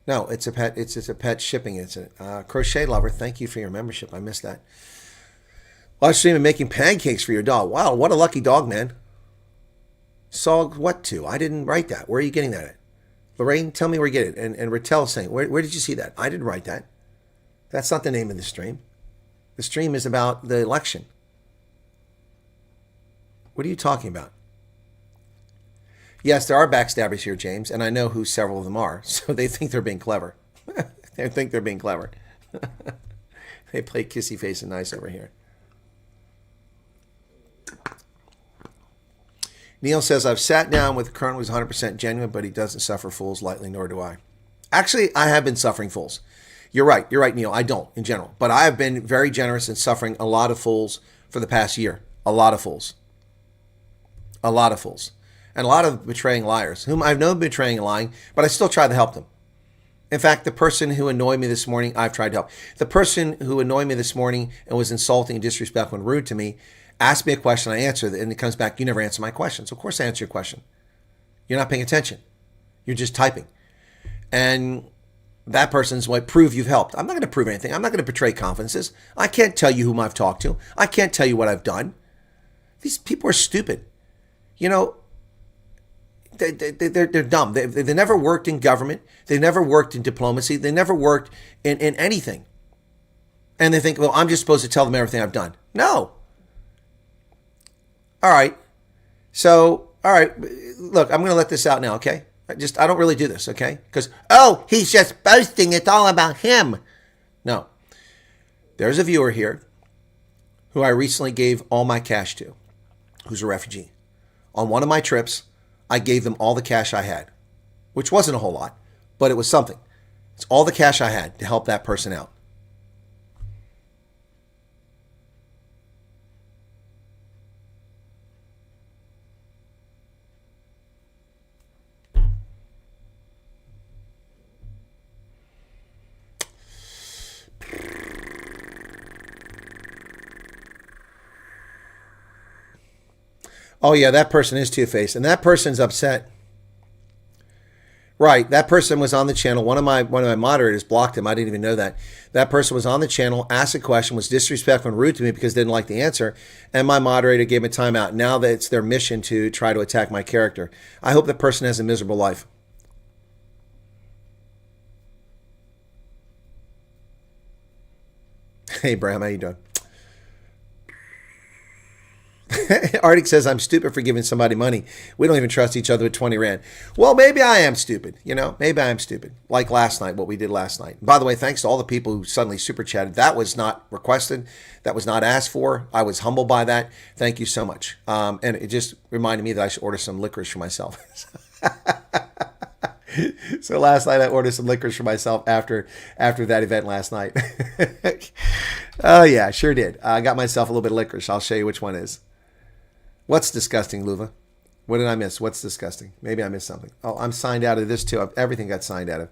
E: No, it's a pet shipping incident. Crochet Lover, thank you for your membership. I missed that. Live streaming making pancakes for your dog. Wow, what a lucky dog, man. Saw what to? I didn't write that. Where are you getting that at? Lorraine, tell me where you get it. And Rattel saying, where did you see that? I didn't write that. That's not the name of the stream. The stream is about the election. What are you talking about? Yes, there are backstabbers here, James, and I know who several of them are. So they think they're being clever. They think they're being clever. They play kissy face and nice over here. Neil says, I've sat down with a colonel who's 100% genuine, but he doesn't suffer fools lightly, nor do I. Actually, I have been suffering fools. You're right, Neil. I don't, in general. But I have been very generous in suffering a lot of fools for the past year. A lot of fools. A lot of fools. And a lot of betraying liars, whom I've known betraying and lying, but I still try to help them. In fact, the person who annoyed me this morning, I've tried to help. The person who annoyed me this morning and was insulting and disrespectful and rude to me asked me a question, I answered it, and it comes back, you never answer my questions. Of course I answer your question. You're not paying attention. You're just typing. And that person's what prove you've helped. I'm not going to prove anything. I'm not going to betray confidences. I can't tell you whom I've talked to. I can't tell you what I've done. These people are stupid. You know, they're dumb. They never worked in government. They never worked in diplomacy. They never worked in anything. And they think, well, I'm just supposed to tell them everything I've done. No. All right. So, all right. Look, I'm going to let this out now, okay? I don't really do this, okay? Because, oh, he's just boasting. It's all about him. No. There's a viewer here who I recently gave all my cash to, who's a refugee. On one of my trips, I gave them all the cash I had, which wasn't a whole lot, but it was something. It's all the cash I had to help that person out. Oh yeah, that person is two-faced, and that person's upset. Right, that person was on the channel. One of my moderators blocked him. I didn't even know that. That person was on the channel, asked a question, was disrespectful and rude to me because they didn't like the answer, and my moderator gave him a timeout. Now that it's their mission to try to attack my character. I hope that person has a miserable life. Hey, Bram, how you doing? Arctic says, I'm stupid for giving somebody money. We don't even trust each other with 20 Rand. Well, maybe I am stupid. You know, maybe I am stupid. Like last night, what we did last night. By the way, thanks to all the people who suddenly super chatted. That was not requested. That was not asked for. I was humbled by that. Thank you so much. And it just reminded me that I should order some licorice for myself. So last night I ordered some licorice for myself after that event last night. Oh, yeah, sure did. I got myself a little bit of licorice. I'll show you which one is. What's disgusting, Luva? What did I miss? What's disgusting? Maybe I missed something. Oh, I'm signed out of this too. Everything got signed out of.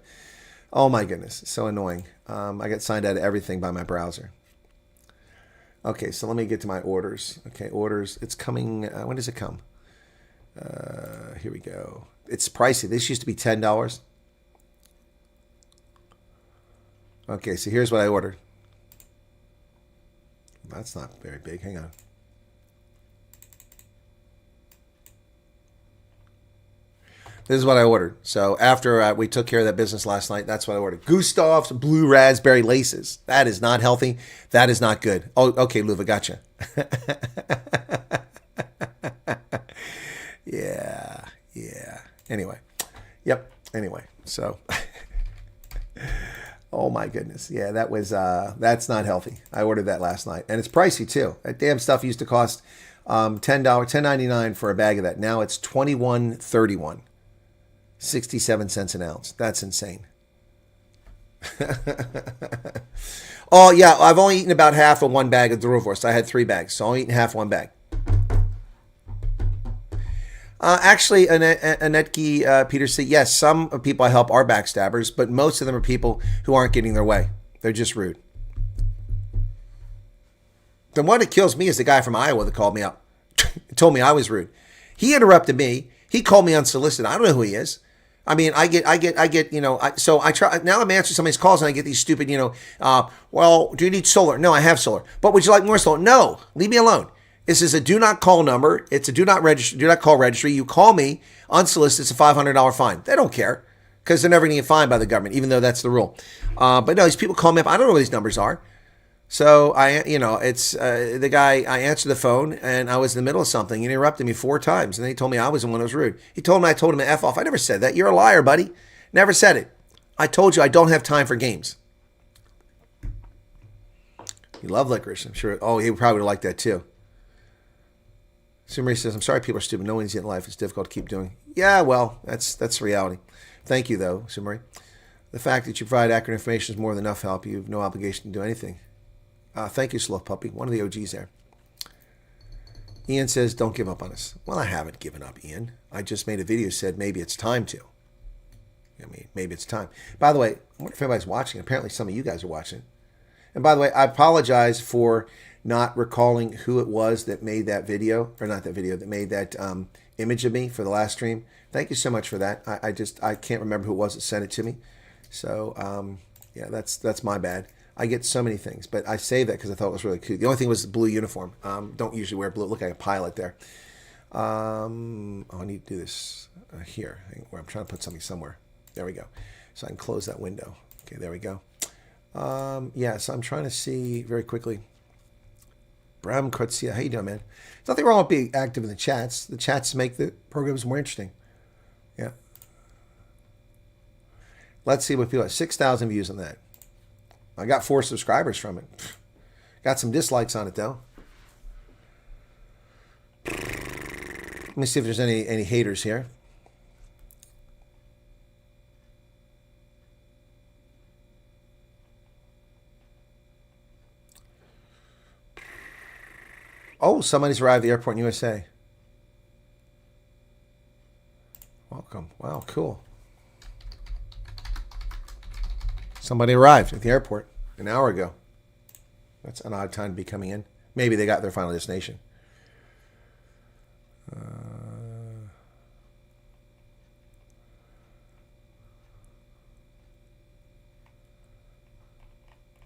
E: Oh my goodness, so annoying. I got signed out of everything by my browser. Okay, so let me get to my orders. Okay, orders. It's coming. When does it come? Here we go. It's pricey. This used to be $10. Okay, so here's what I ordered. That's not very big. Hang on. This is what I ordered. So after we took care of that business last night, that's what I ordered. Gustav's Blue Raspberry Laces. That is not healthy. That is not good. Oh, okay, Luva, gotcha. Yeah. Anyway, Yep. Anyway, so. Oh my goodness. Yeah, that was that's not healthy. I ordered that last night. And it's pricey too. That damn stuff used to cost $10.99 for a bag of that. Now it's $21.31. 67 cents an ounce. That's insane. Oh yeah, I've only eaten about half of one bag of Durowurst. I had 3 bags, so I've eaten half one bag. Actually, Annette Peters said, yes, some people I help are backstabbers, but most of them are people who aren't getting their way. They're just rude. The one that kills me is the guy from Iowa that called me up. Told me I was rude. He interrupted me. He called me unsolicited. I don't know who he is. I mean, I get, so I try, now I'm answering somebody's calls and I get these stupid, well, do you need solar? No, I have solar. But would you like more solar? No, leave me alone. This is a do not call number. It's a do not call registry. You call me unsolicited, it's a $500 fine. They don't care because they're never going to get fined by the government, even though that's the rule. But no, these people call me up. I don't know what these numbers are. So it's the guy, I answered the phone and I was in the middle of something. He interrupted me 4 times and then he told me I was the one who was rude. I told him to F off. I never said that. You're a liar, buddy. Never said it. I told you I don't have time for games. You love licorice, I'm sure. Oh, he probably would like that too. Sumari says, I'm sorry people are stupid. No one's in life. It's difficult to keep doing. Yeah, well, that's reality. Thank you, though, Sumari. The fact that you provide accurate information is more than enough help. You have no obligation to do anything. Thank you, Sloth Puppy. One of the OGs there. Ian says, don't give up on us. Well, I haven't given up, Ian. I just made a video said maybe it's time to. I mean, maybe it's time. By the way, I wonder if anybody's watching. Apparently some of you guys are watching. And by the way, I apologize for not recalling who it was that made that video, or not that video, that made that image of me for the last stream. Thank you so much for that. I can't remember who it was that sent it to me. So, yeah, that's my bad. I get so many things, but I saved that because I thought it was really cute. The only thing was the blue uniform. Don't usually wear blue. Look like a pilot there. I need to do this here, where I'm trying to put something somewhere. There we go. So I can close that window. Okay, there we go. Yeah, so I'm trying to see very quickly. Bram Kotsia, how you doing, man? There's nothing wrong with being active in the chats. The chats make the programs more interesting. Yeah. Let's see what people have. 6,000 views on that. I got 4 subscribers from it. Got some dislikes on it, though. Let me see if there's any haters here. Oh, somebody's arrived at the airport in USA. Welcome. Wow, cool. Somebody arrived at the airport an hour ago. That's an odd time to be coming in. Maybe they got their final destination.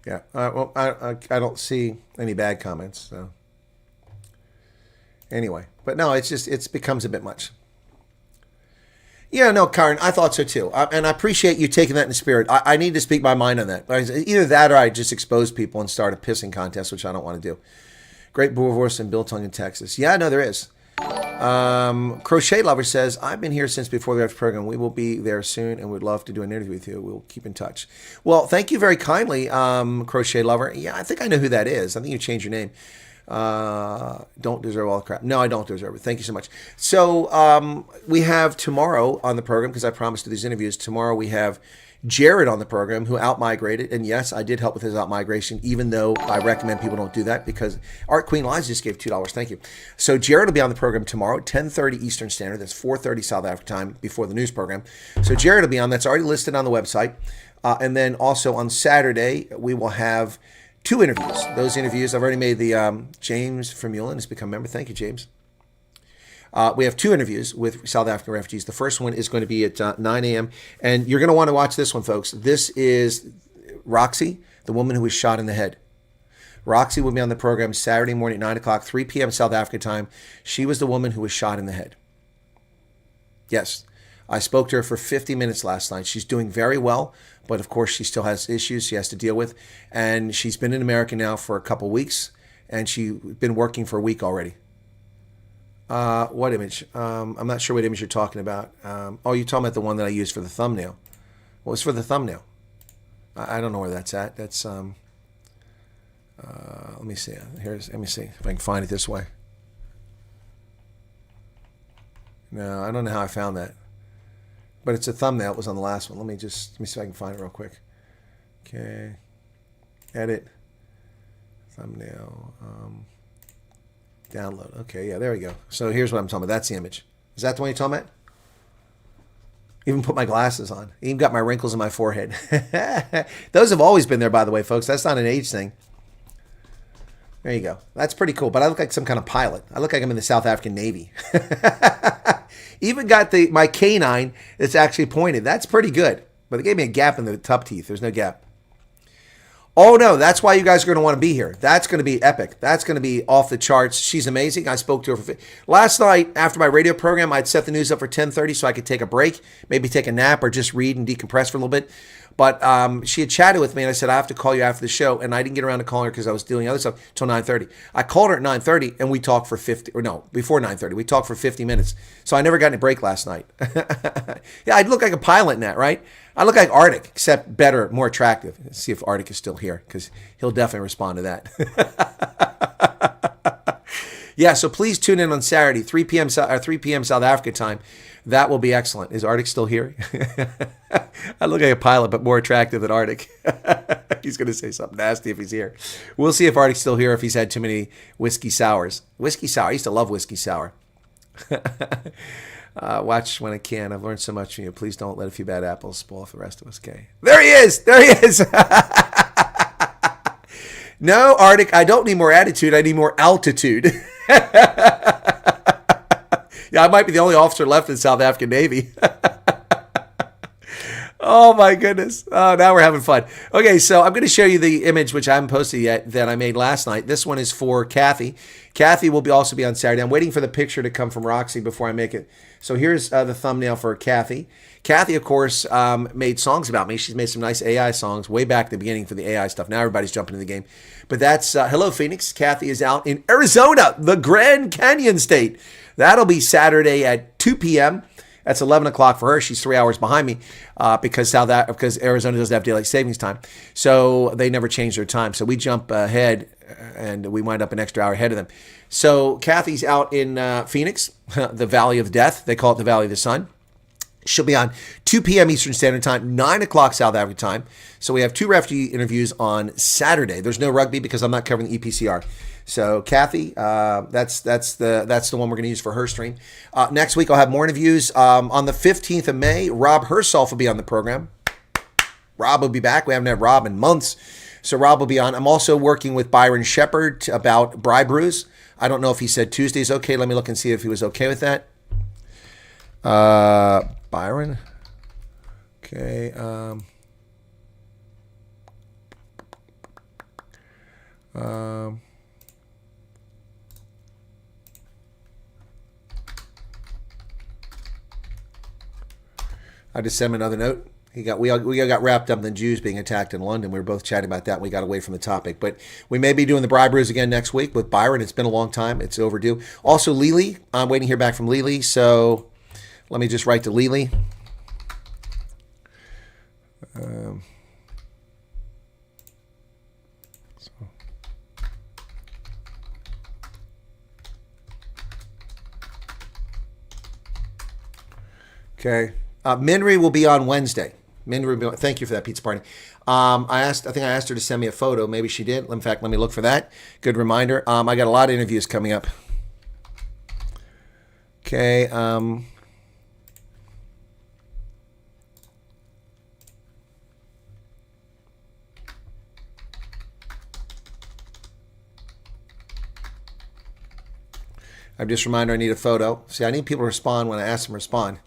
E: Yeah. Well, I don't see any bad comments. So anyway, but no, it becomes a bit much. Yeah, no, Karen, I thought so too. And I appreciate you taking that in spirit. I need to speak my mind on that. Either that or I just expose people and start a pissing contest, which I don't want to do. Great Boerewors in Biltong in Texas. Yeah, no, there is. Crochet Lover says, I've been here since before the program. We will be there soon and would love to do an interview with you. We'll keep in touch. Well, thank you very kindly, Crochet Lover. Yeah, I think I know who that is. I think you changed your name. Don't deserve all the crap. No, I don't deserve it. Thank you so much. So we have tomorrow on the program, because I promised to these interviews, tomorrow we have Jared on the program who out-migrated. And yes, I did help with his out-migration, even though I recommend people don't do that because Art Queen Liza just gave $2. Thank you. So Jared will be on the program tomorrow at 10:30 Eastern Standard. That's 4:30 South African time before the news program. So Jared will be on. That's already listed on the website. And then also on Saturday, we will have 2 interviews. Those interviews, I've already made the James from Mullen has become a member. Thank you, James. We have 2 interviews with South African refugees. The first one is going to be at 9 a.m. And you're going to want to watch this one, folks. This is Roxy, the woman who was shot in the head. Roxy will be on the program Saturday morning at 9 o'clock, 3 p.m. South African time. She was the woman who was shot in the head. Yes. I spoke to her for 50 minutes last night. She's doing very well, but of course she still has issues she has to deal with. And she's been in America now for a couple weeks, and she's been working for a week already. What image? I'm not sure what image you're talking about. Oh, you're talking about the one that I used for the thumbnail. What was for the thumbnail? I don't know where that's at. That's let me see. Let me see if I can find it this way. No, I don't know how I found that. But it's a thumbnail. It was on the last one. Let me see if I can find it real quick. Okay. Edit. Thumbnail. Download. Okay, yeah, there we go. So here's what I'm talking about. That's the image. Is that the one you're talking about? Even put my glasses on. Even got my wrinkles in my forehead. Those have always been there, by the way, folks. That's not an age thing. There you go. That's pretty cool. But I look like some kind of pilot. I look like I'm in the South African Navy. Even got my canine that's actually pointed. That's pretty good. But they gave me a gap in the top teeth. There's no gap. Oh, no. That's why you guys are going to want to be here. That's going to be epic. That's going to be off the charts. She's amazing. I spoke to her last night after my radio program. I'd set the news up for 10:30 so I could take a break, maybe take a nap or just read and decompress for a little bit. But she had chatted with me, and I said, I have to call you after the show. And I didn't get around to calling her because I was doing other stuff until 9:30. I called her at 9:30, and we talked for before 9:30. We talked for 50 minutes. So I never got any break last night. Yeah, I'd look like a pilot in that, right? I look like Arctic, except better, more attractive. Let's see if Arctic is still here, because he'll definitely respond to that. Yeah, so please tune in on Saturday, 3 p.m. South Africa time. That will be excellent. Is Arctic still here? I look like a pilot, but more attractive than Arctic. He's going to say something nasty if he's here. We'll see if Arctic's still here, if he's had too many whiskey sours. Whiskey sour. I used to love whiskey sour. Watch when I can. I've learned so much from you. Please don't let a few bad apples spoil for the rest of us, okay? There he is! There he is! No, Arctic, I don't need more attitude. I need more altitude. Yeah, I might be the only officer left in the South African Navy. Oh, my goodness. Oh, now we're having fun. Okay, so I'm going to show you the image, which I haven't posted yet, that I made last night. This one is for Kathy. Kathy will also be on Saturday. I'm waiting for the picture to come from Roxy before I make it. So here's the thumbnail for Kathy. Kathy, of course, made songs about me. She's made some nice AI songs way back at the beginning for the AI stuff. Now everybody's jumping in the game. But that's Hello, Phoenix. Kathy is out in Arizona, the Grand Canyon State. That'll be Saturday at 2 p.m. That's 11 o'clock for her. She's 3 hours behind me because Arizona doesn't have daylight savings time. So they never change their time. So we jump ahead and we wind up an extra hour ahead of them. So Kathy's out in Phoenix, the Valley of Death. They call it the Valley of the Sun. She'll be on 2 p.m. Eastern Standard Time, 9 o'clock South African time. So we have 2 refugee interviews on Saturday. There's no rugby because I'm not covering the EPCR. So Kathy, that's the one we're going to use for her stream. Next week I'll have more interviews. On the 15th of May, Rob Herself will be on the program. Rob will be back. We haven't had Rob in months. So Rob will be on. I'm also working with Byron Shepard about Bribe Brews. I don't know if he said Tuesday's okay. Let me look and see if he was okay with that. Byron. Okay. I just sent him another note. We got wrapped up in the Jews being attacked in London. We were both chatting about that. And we got away from the topic. But we may be doing the Bribe Brews again next week with Byron. It's been a long time. It's overdue. Also, Lily. I'm waiting to hear back from Lily. So let me just write to Lily. Okay. Minri will be on Wednesday. Thank you for that pizza party. I think I asked her to send me a photo. Maybe she did. In fact, let me look for that. Good reminder. I got a lot of interviews coming up. Okay. I'm just a reminder I need a photo. See, I need people to respond when I ask them to respond.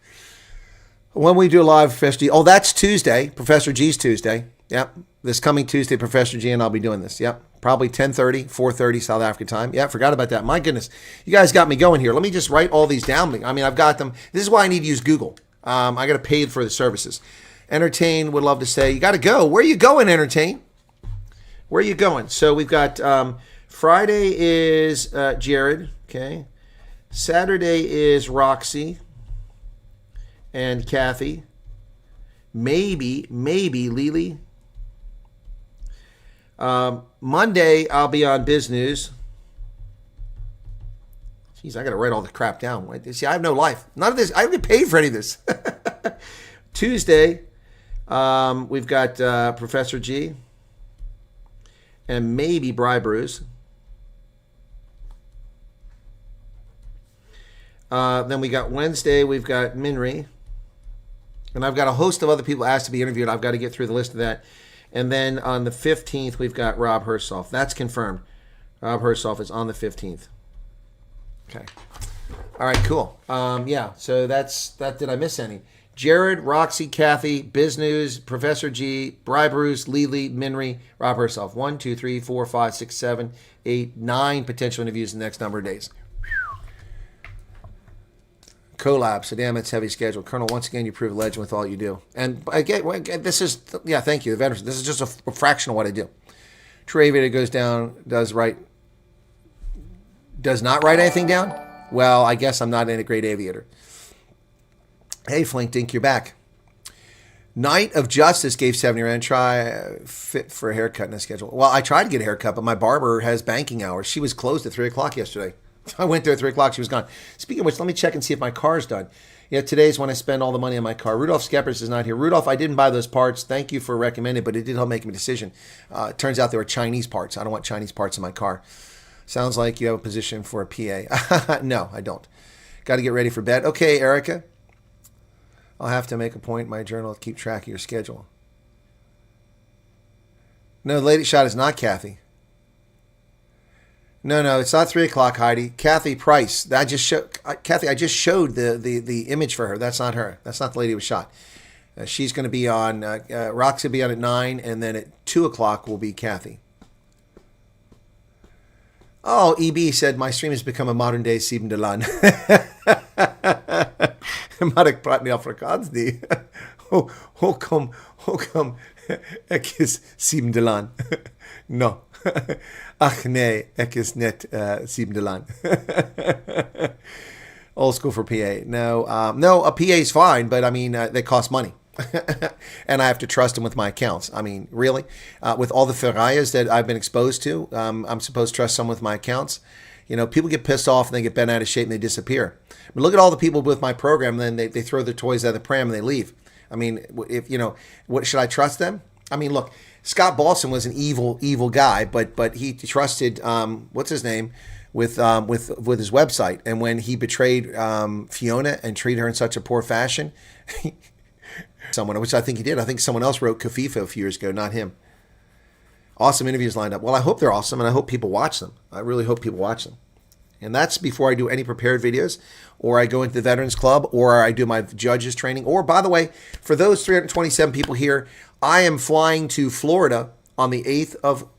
E: When we do a live Professor G, that's Tuesday, Professor G's Tuesday. Yep. This coming Tuesday, Professor G and I'll be doing this. Yep. Probably 10:30, 4:30 South African time. Yeah, forgot about that. My goodness. You guys got me going here. Let me just write all these down. I mean, I've got them. This is why I need to use Google. I got to pay for the services. Entertain would love to say, you got to go. Where are you going, Entertain? Where are you going? So we've got Friday is Jared. Okay. Saturday is Roxy and Kathy. Maybe Lily. Monday, I'll be on Biz News. Jeez, I got to write all the crap down. See, I have no life. None of this. I don't get paid for any of this. Tuesday, we've got Professor G and maybe Bri Bruce. Then we got Wednesday, we've got Minri. And I've got a host of other people asked to be interviewed. I've got to get through the list of that. And then on the 15th, we've got Rob Hersoff. That's confirmed. Rob Hersoff is on the 15th. Okay. All right, cool. Yeah, so that. Did I miss any? Jared, Roxy, Kathy, Biz News, Professor G, Bri Bruce, Lily, Minri, Rob Hersoff. 1, 2, 3, 4, 5, 6, 7, 8, 9 potential interviews in the next number of days. Collab, so damn, it's heavy schedule. Colonel, once again, you prove a legend with all you do. And again, this is, yeah, thank you, the veterans. This is just a fraction of what I do. True aviator goes down, does not write anything down? Well, I guess I'm not a great aviator. Hey, Flink Dink, you're back. Night of Justice gave 70 Rand. Try fit for a haircut in a schedule. Well, I tried to get a haircut, but my barber has banking hours. She was closed at 3 o'clock yesterday. I went there at 3 o'clock. She was gone. Speaking of which, let me check and see if my car's done. Yeah, today's when I spend all the money on my car. Rudolph Skeppers is not here. Rudolph, I didn't buy those parts. Thank you for recommending, but it did help make a decision. It turns out they were Chinese parts. I don't want Chinese parts in my car. Sounds like you have a position for a PA. No, I don't. Got to get ready for bed. Okay, Erica. I'll have to make a point in my journal to keep track of your schedule. No, the lady shot is not Kathy. No, it's not 3 o'clock, Heidi. Kathy Price. Kathy, I just showed the image for her. That's not her. That's not the lady who was shot. She's going to be on, Roxy will be on at 9, and then at 2 o'clock will be Kathy. Oh, EB said, my stream has become a modern-day Sieben de Lan. Maar ik praat niet Afrikaans, die. Hoe kom ek is Sieben de Lan? No. Ach nee, ek is net Sieben de Lan. Old school for PA. No, a PA is fine, but I mean, they cost money. And I have to trust them with my accounts. I mean, really? With all the ferrayas that I've been exposed to, I'm supposed to trust someone with my accounts. You know, people get pissed off and they get bent out of shape and they disappear. But look at all the people with my program, and then they throw their toys out of the pram and they leave. I mean, if you know, what should I trust them? I mean, look, Scott Balson was an evil guy, but he trusted what's his name with his website, and when he betrayed Fiona and treated her in such a poor fashion, someone, which I think he did. I think someone else wrote Kafifa a few years ago, not him. Awesome interviews lined up. Well, I hope they're awesome, and I hope people watch them. I really hope people watch them. And that's before I do any prepared videos, or I go into the Veterans Club, or I do my judges training. Or, by the way, for those 327 people here, I am flying to Florida on the 8th of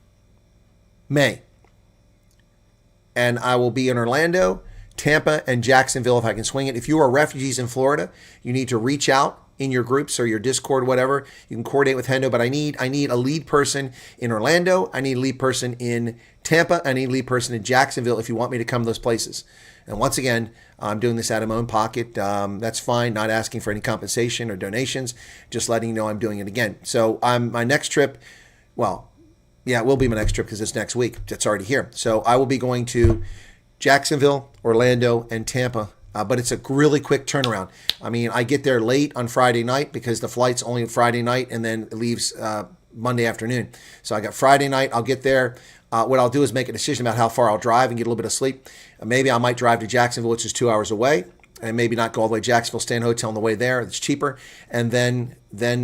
E: May. And I will be in Orlando, Tampa, and Jacksonville if I can swing it. If you are refugees in Florida, you need to reach out in your groups or your Discord, whatever. You can coordinate with Hendo, but I need a lead person in Orlando. I need a lead person in Tampa. I need a lead person in Jacksonville if you want me to come to those places. And once again, I'm doing this out of my own pocket. That's fine. Not asking for any compensation or donations. Just letting you know I'm doing it again. So my next trip, well, yeah, it will be my next trip because it's next week. It's already here. So I will be going to Jacksonville, Orlando, and Tampa. But it's a really quick turnaround. I mean, I get there late on Friday night because the flight's only Friday night and then it leaves Monday afternoon. So I got Friday night. I'll get there. What I'll do is make a decision about how far I'll drive and get a little bit of sleep. Maybe I might drive to Jacksonville, which is 2 hours away, and maybe not go all the way to Jacksonville, stay in a hotel on the way there. It's cheaper. And then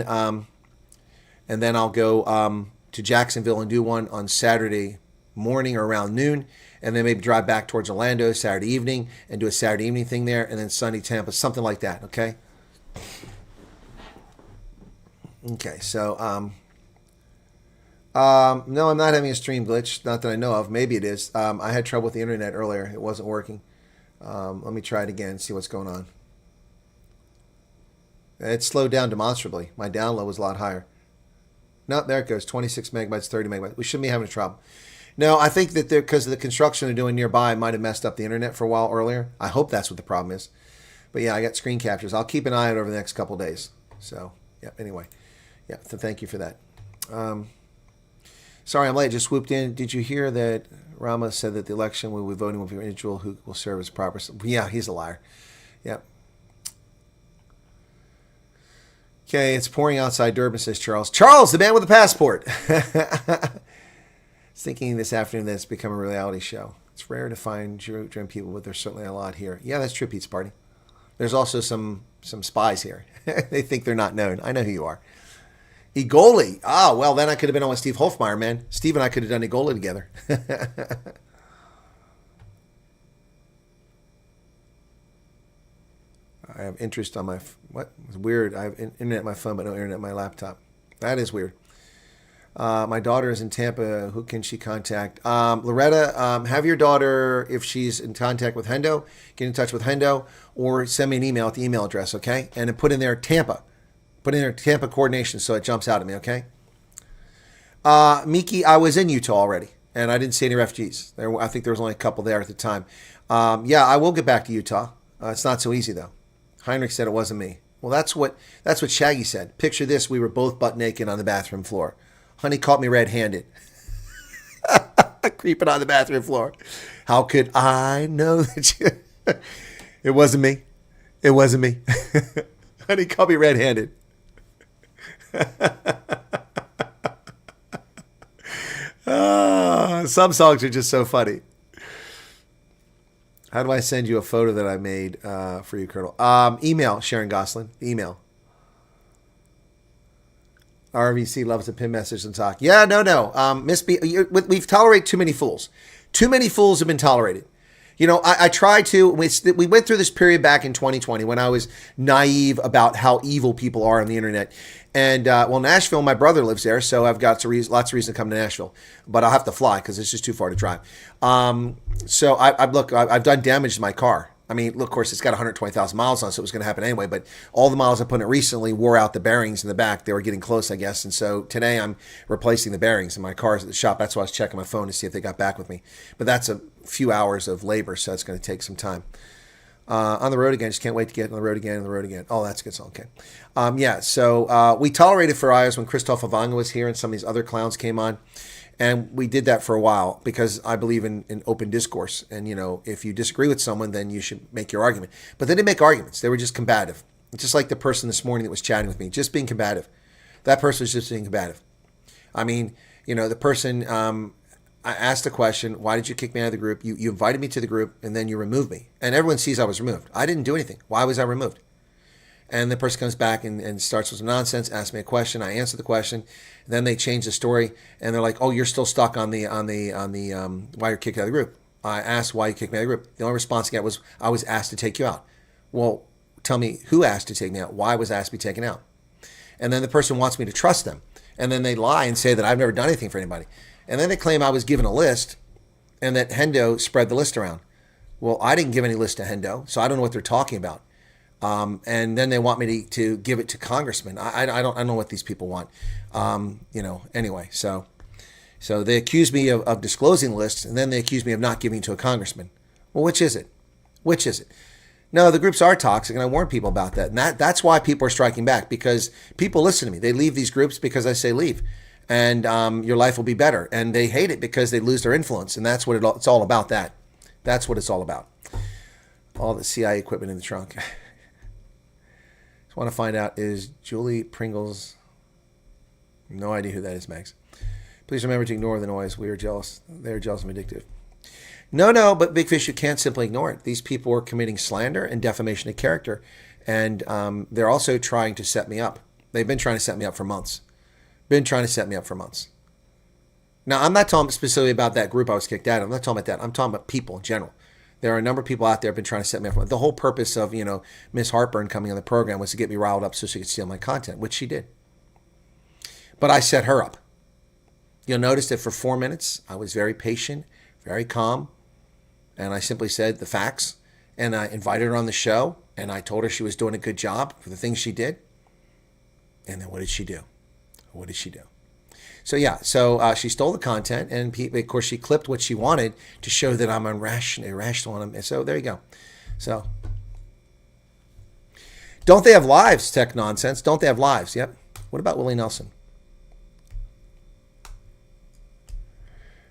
E: I'll go to Jacksonville and do one on Saturday morning or around noon. And then maybe drive back towards Orlando Saturday evening and do a Saturday evening thing there, and then Sunday Tampa, something like that, okay? Okay, so, no, I'm not having a stream glitch, not that I know of. Maybe it is. I had trouble with the internet earlier. It wasn't working. Let me try it again and see what's going on. It slowed down demonstrably. My download was a lot higher. No, there it goes, 26 megabytes, 30 megabytes. We shouldn't be having a trouble. No, I think that because of the construction they're doing nearby, might have messed up the internet for a while earlier. I hope that's what the problem is. But yeah, I got screen captures. I'll keep an eye out over the next couple of days. So yeah. Anyway, yeah. So thank you for that. Sorry, I'm late. Just swooped in. Did you hear that Rama said that the election will be voting with an individual who will serve as proper? Yeah, he's a liar. Yep. Okay, it's pouring outside Durban, says Charles. Charles, the man with the passport. Thinking this afternoon that it's become a reality show. It's rare to find dream people, but there's certainly a lot here. Yeah, that's true, Pete's Party. There's also some spies here. They think they're not known. I know who you are. Egoli. Ah, well, then I could have been on with Steve Hofmeyer, man. Steve and I could have done Egoli together. I have interest on my... What? It's weird. I have internet on my phone, but no internet on my laptop. That is weird. My daughter is in Tampa. Who can she contact? Loretta, have your daughter, if she's in contact with Hendo, get in touch with Hendo or send me an email at the email address, okay? And then put in there Tampa. Put in there Tampa coordination so it jumps out at me, okay? Miki, I was in Utah already, and I didn't see any refugees. I think there was only a couple there at the time. Yeah, I will get back to Utah. It's not so easy, though. Heinrich said it wasn't me. Well, that's what Shaggy said. Picture this. We were both butt naked on the bathroom floor. Honey caught me red-handed. Creeping on the bathroom floor. How could I know that you... It wasn't me. It wasn't me. Honey caught me red-handed. Some songs are just so funny. How do I send you a photo that I made for you, Colonel? Email, Sharon Gosselin. Email. RVC loves to pin message and talk. Yeah, no. Miss B, we've tolerated too many fools. Too many fools have been tolerated. You know, I tried to. We went through this period back in 2020 when I was naive about how evil people are on the internet. And, well, Nashville, my brother lives there, so I've got lots of reason to come to Nashville. But I'll have to fly because it's just too far to drive. So I've done damage to my car. I mean, look, of course, it's got 120,000 miles on it, so it was going to happen anyway. But all the miles I put in it recently wore out the bearings in the back. They were getting close, I guess. And so today I'm replacing the bearings, and my car's at the shop. That's why I was checking my phone to see if they got back with me. But that's a few hours of labor, so it's going to take some time. On the road again. Just can't wait to get on the road again. Oh, that's a good song. Okay. Yeah, so we tolerated for Ayers when Christoph Avanga was here and some of these other clowns came on. And we did that for a while because I believe in open discourse. And, you know, if you disagree with someone, then you should make your argument. But they didn't make arguments. They were just combative. Just like the person this morning that was chatting with me, just being combative. That person was just being combative. I mean, you know, the person, I asked the question, why did you kick me out of the group? You invited me to the group and then you removed me. And everyone sees I was removed. I didn't do anything. Why was I removed? And the person comes back and starts with some nonsense, asks me a question. I answer the question. Then they change the story, and they're like, "Oh, you're still stuck on the why you're kicked out of the group." I asked why you kicked me out of the group. The only response I got was, "I was asked to take you out." Well, tell me who asked to take me out? Why was I asked to be taken out? And then the person wants me to trust them, and then they lie and say that I've never done anything for anybody, and then they claim I was given a list, and that Hendo spread the list around. Well, I didn't give any list to Hendo, so I don't know what they're talking about. And then they want me to give it to congressmen. I don't know what these people want. Anyway, so they accuse me of disclosing lists, and then they accuse me of not giving to a congressman. Well, which is it? No, the groups are toxic, and I warn people about that. And that's why people are striking back, because people listen to me. They leave these groups because I say leave, and your life will be better. And they hate it because they lose their influence, and that's what it's all about. That's what it's all about. All the CIA equipment in the trunk. Want to find out, is Julie Pringles? No idea who that is, Max. Please remember to ignore the noise. We are jealous. They are jealous and vindictive. No, but Big Fish, you can't simply ignore it. These people are committing slander and defamation of character, and they're also trying to set me up. They've been trying to set me up for months. Now, I'm not talking specifically about that group I was kicked out of. I'm not talking about that. I'm talking about people in general. There are a number of people out there who have been trying to set me up. The whole purpose of, Miss Hartburn coming on the program was to get me riled up so she could steal my content, which she did. But I set her up. You'll notice that for 4 minutes, I was very patient, very calm, and I simply said the facts, and I invited her on the show, and I told her she was doing a good job for the things she did. And then what did she do? So yeah, so she stole the content, and of course she clipped what she wanted to show that I'm irrational on them. So there you go. So don't they have lives? Tech nonsense. Don't they have lives? Yep. What about Willie Nelson?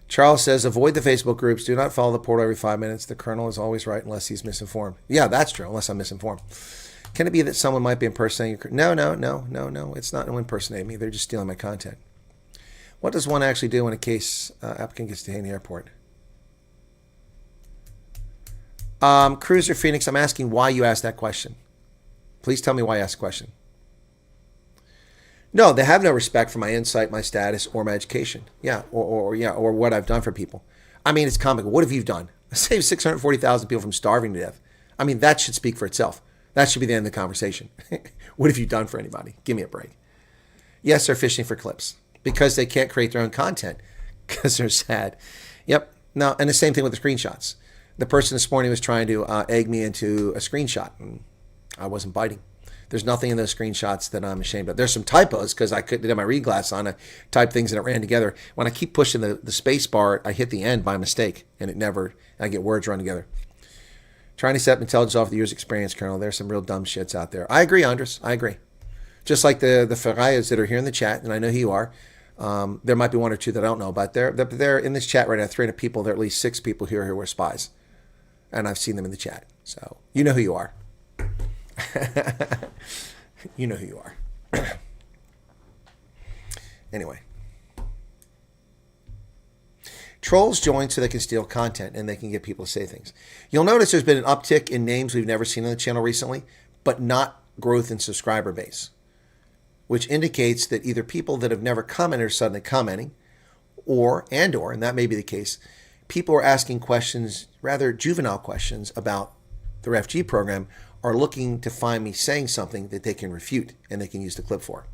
E: Charles says, avoid the Facebook groups. Do not follow the portal every 5 minutes. The colonel is always right unless he's misinformed. Yeah, that's true, unless I'm misinformed. Can it be that someone might be impersonating your... No. It's not impersonating me. They're just stealing my content. What does one actually do when a case applicant gets detained in the airport? Cruiser Phoenix, I'm asking why you asked that question. Please tell me why you asked the question. No, they have no respect for my insight, my status, or my education. Yeah, or what I've done for people. I mean, it's comical. What have you done? I saved 640,000 people from starving to death. I mean, that should speak for itself. That should be the end of the conversation. What have you done for anybody? Give me a break. Yes, they're fishing for clips because they can't create their own content because they're sad. Yep. No, and the same thing with the screenshots. The person this morning was trying to egg me into a screenshot, and I wasn't biting. There's nothing in those screenshots that I'm ashamed of. There's some typos because I couldn't have my read glass on. I typed things and it ran together. When I keep pushing the space bar, I hit the end by mistake, and I get words run together. Trying to set up intelligence off the year's experience, Colonel. There's some real dumb shits out there. I agree, Andres. I agree. Just like the Ferrayas that are here in the chat, and I know who you are. There might be one or two that I don't know about. They're in this chat right now. 300 people. There are at least 6 people here who are spies, and I've seen them in the chat. So you know who you are. You know who you are. Anyway. Trolls join so they can steal content and they can get people to say things. You'll notice there's been an uptick in names we've never seen on the channel recently, but not growth in subscriber base, which indicates that either people that have never commented are suddenly commenting, or, and that may be the case, people are asking questions, rather juvenile questions about the RefG program, are looking to find me saying something that they can refute and they can use the clip for.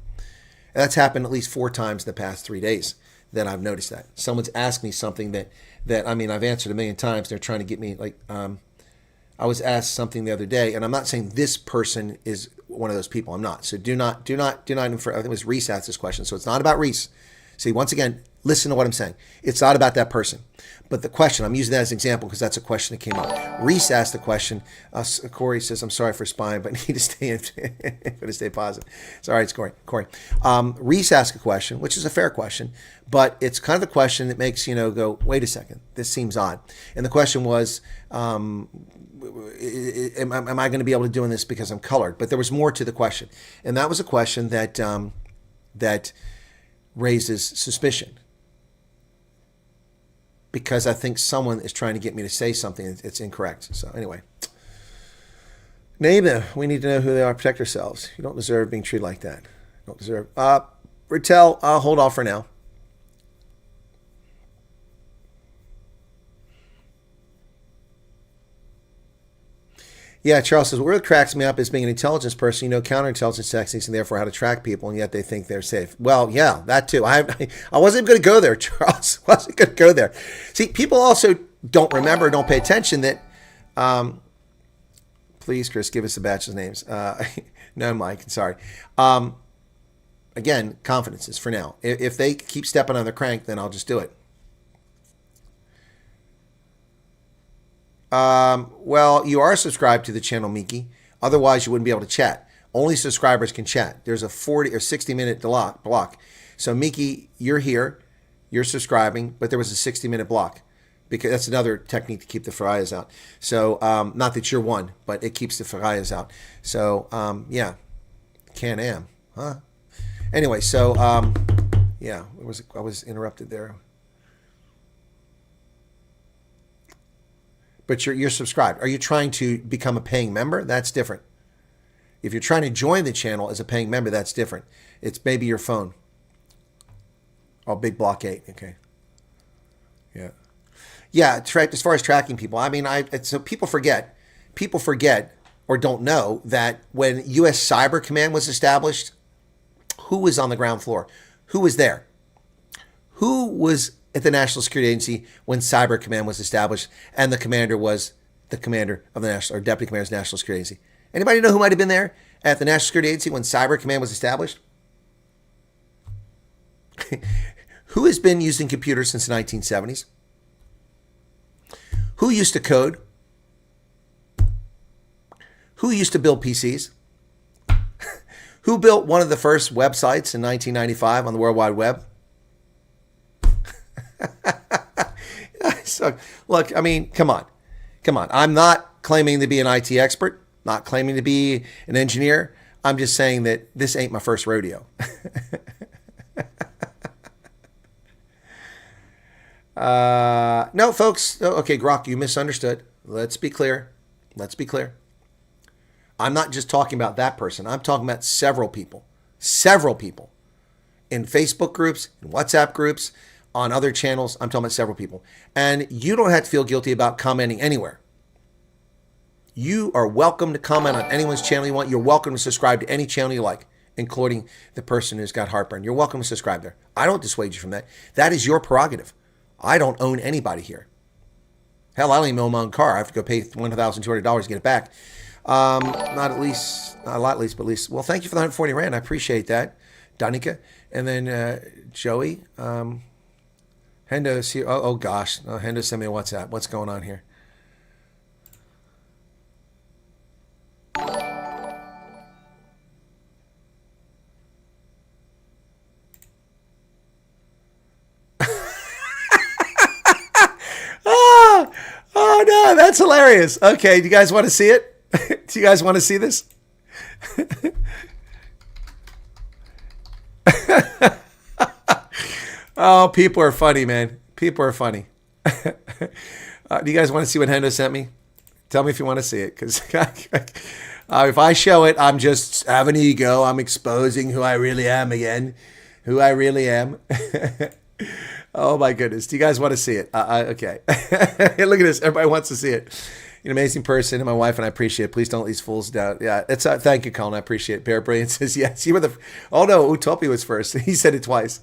E: And that's happened at least 4 times in the past 3 days that I've noticed that. Someone's asked me something that I mean, I've answered a million times. They're trying to get me, like, I was asked something the other day, and I'm not saying this person is one of those people. I'm not. So do not, I think it was Reese asked this question. So it's not about Reese. See, once again, listen to what I'm saying. It's not about that person. But the question, I'm using that as an example because that's a question that came up. Reese asked the question. Corey says, I'm sorry for spying, but need to stay positive. Sorry, it's Corey. Reese asked a question, which is a fair question, but it's kind of the question that makes, go, wait a second, this seems odd. And the question was, am I going to be able to do this because I'm colored? But there was more to the question. And that was a question that raises suspicion, because I think someone is trying to get me to say something that's incorrect. So anyway, name them. We need to know who they are. Protect ourselves. You don't deserve being treated like that. You don't deserve. Rattel, I'll hold off for now. Yeah, Charles says, what really cracks me up is being an intelligence person, counterintelligence techniques and therefore how to track people, and yet they think they're safe. Well, yeah, that too. I wasn't going to go there, Charles. I wasn't going to go there. See, people also don't remember, don't pay attention that, please, Chris, give us the batch's names. No, Mike, sorry. Again, confidences for now. If they keep stepping on the crank, then I'll just do it. Well, you are subscribed to the channel, Miki. Otherwise, you wouldn't be able to chat. Only subscribers can chat. There's a 40 or 60-minute block. So, Miki, you're here. You're subscribing, but there was a 60-minute block, because that's another technique to keep the Ferrayas out. So, not that you're one, but it keeps the Ferrayas out. So, yeah. Can-Am, huh? Anyway, so, yeah, I was interrupted there. But you're subscribed. Are you trying to become a paying member? That's different. If you're trying to join the channel as a paying member, that's different. It's maybe your phone. Oh, big block 8. Okay. Yeah. Yeah, as far as tracking people, I mean, so people forget or don't know that when U.S. Cyber Command was established, who was on the ground floor? Who was there? Who was at the National Security Agency when Cyber Command was established, and the commander was the commander of the National, or Deputy Commander of the National Security Agency? Anybody know who might have been there at the National Security Agency when Cyber Command was established? Who has been using computers since the 1970s? Who used to code? Who used to build PCs? Who built one of the first websites in 1995 on the World Wide Web? So, look, I mean, come on. I'm not claiming to be an IT expert, not claiming to be an engineer. I'm just saying that this ain't my first rodeo. No, folks. Okay, Grok, you misunderstood. Let's be clear. I'm not just talking about that person. I'm talking about several people in Facebook groups, in WhatsApp groups, on other channels. I'm talking about several people. And you don't have to feel guilty about commenting anywhere. You are welcome to comment on anyone's channel you want. You're welcome to subscribe to any channel you like, including the person who's got heartburn. You're welcome to subscribe there. I don't dissuade you from that. That is your prerogative. I don't own anybody here. Hell, I don't even own my own car. I have to go pay $1,200 to get it back. Not at least, not a lot at least, but at least. Well, thank you for the 140 Rand. I appreciate that, Danica. And then Joey, Hendo, see, oh gosh, Hendo sent me a WhatsApp. What's going on here? Oh no, that's hilarious. Okay, do you guys want to see it? Do you guys want to see this? Oh, people are funny, man. People are funny. Do you guys want to see what Hendo sent me? Tell me if you want to see it, because if I show it, I'm just having an ego. I'm exposing who I really am again. Who I really am. Oh my goodness. Do you guys want to see it? Okay. Look at this. Everybody wants to see it. You're an amazing person, and my wife and I appreciate it. Please don't let these fools down. Yeah, it's thank you, Colin. I appreciate it. Bear Brilliant says yes. You were the. Oh no, Utopi was first. He said it twice.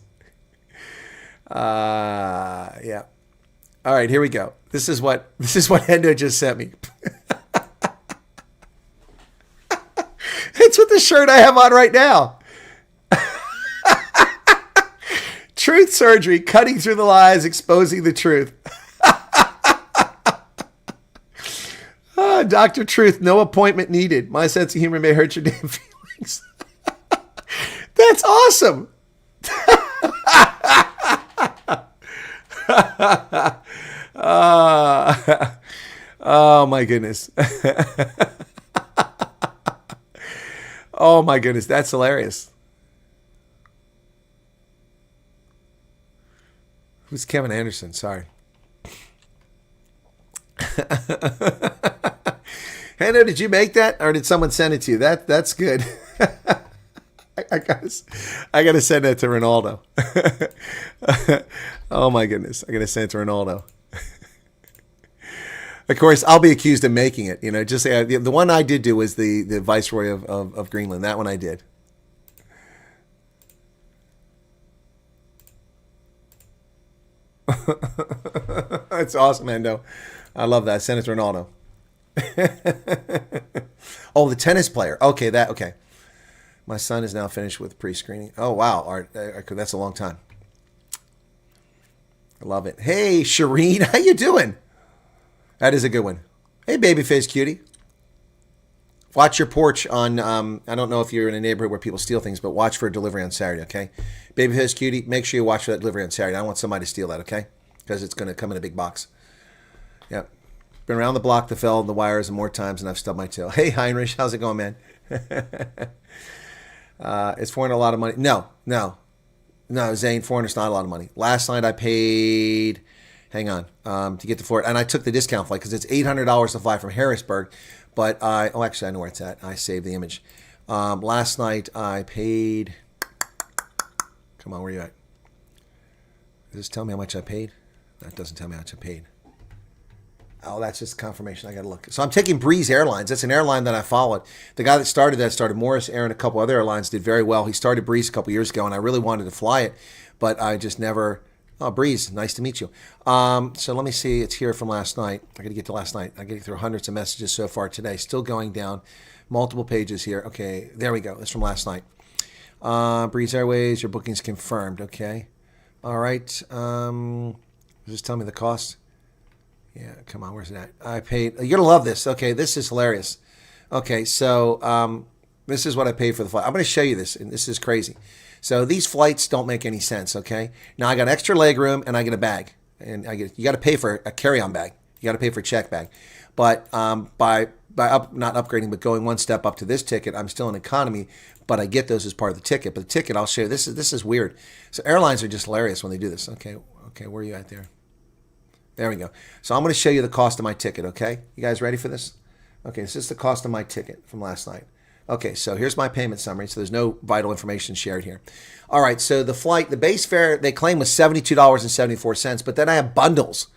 E: Yeah. All right, here we go. This is what Hendo just sent me. It's with the shirt I have on right now. Truth surgery, cutting through the lies, exposing the truth. Dr. Truth, no appointment needed. My sense of humor may hurt your damn feelings. That's awesome. Oh my goodness. Oh my goodness, that's hilarious. Who's Kevin Anderson? Sorry. Hannah, did you make that, or did someone send it to you? That's good. I gotta send that to Ronaldo. Oh my goodness, I gotta send it to Ronaldo. Of course, I'll be accused of making it. You know, just the one I did do was the Viceroy of Greenland. That one I did. That's awesome, Endo. I love that. Send it to Ronaldo. Oh, the tennis player. Okay, okay. My son is now finished with pre-screening. Oh, wow. Art, that's a long time. I love it. Hey, Shireen, how you doing? That is a good one. Hey, babyface cutie. Watch your porch on, I don't know if you're in a neighborhood where people steal things, but watch for a delivery on Saturday, okay? Babyface cutie, make sure you watch for that delivery on Saturday. I don't want somebody to steal that, okay? Because it's going to come in a big box. Yep. Been around the block, the fell, the wires, and more times than I've stubbed my toe. Hey, Heinrich, how's it going, man? Is 400 a lot of money? No, Zane, 400's not a lot of money. Last night I paid, hang on, to get to Florida, and I took the discount flight because it's $800 to fly from Harrisburg. But actually I know where it's at. I saved the image. Last night I paid. Come on, where are you at? Does this tell me how much I paid? That doesn't tell me how much I paid. Oh, that's just confirmation. I got to look. So I'm taking Breeze Airlines. That's an airline that I followed. The guy that started Morris Air and a couple other airlines did very well. He started Breeze a couple years ago, and I really wanted to fly it, but I just never. Oh, Breeze, nice to meet you. So let me see. It's here from last night. I got to get to last night. I get through hundreds of messages so far today. Still going down. Multiple pages here. Okay, there we go. It's from last night. Breeze Airways, your booking's confirmed. Okay. All right. Just tell me the cost. Yeah, come on. Where's that? I paid. You're gonna love this. Okay, this is hilarious. Okay, so this is what I paid for the flight. I'm going to show you this, and this is crazy. So these flights don't make any sense. Okay, now I got extra leg room, and I get a bag, and you got to pay for a carry-on bag. You got to pay for a check bag, but by not upgrading, but going one step up to this ticket, I'm still in economy, but I get those as part of the ticket. But the ticket, I'll show you. This is weird. So airlines are just hilarious when they do this. Okay, where are you at there? There we go. So I'm going to show you the cost of my ticket. Okay, you guys ready for this? Okay, this is the cost of my ticket from last night. Okay, so here's my payment summary. So there's no vital information shared here. All right, so the flight, the base fare they claim was $72.74, but then I have bundles,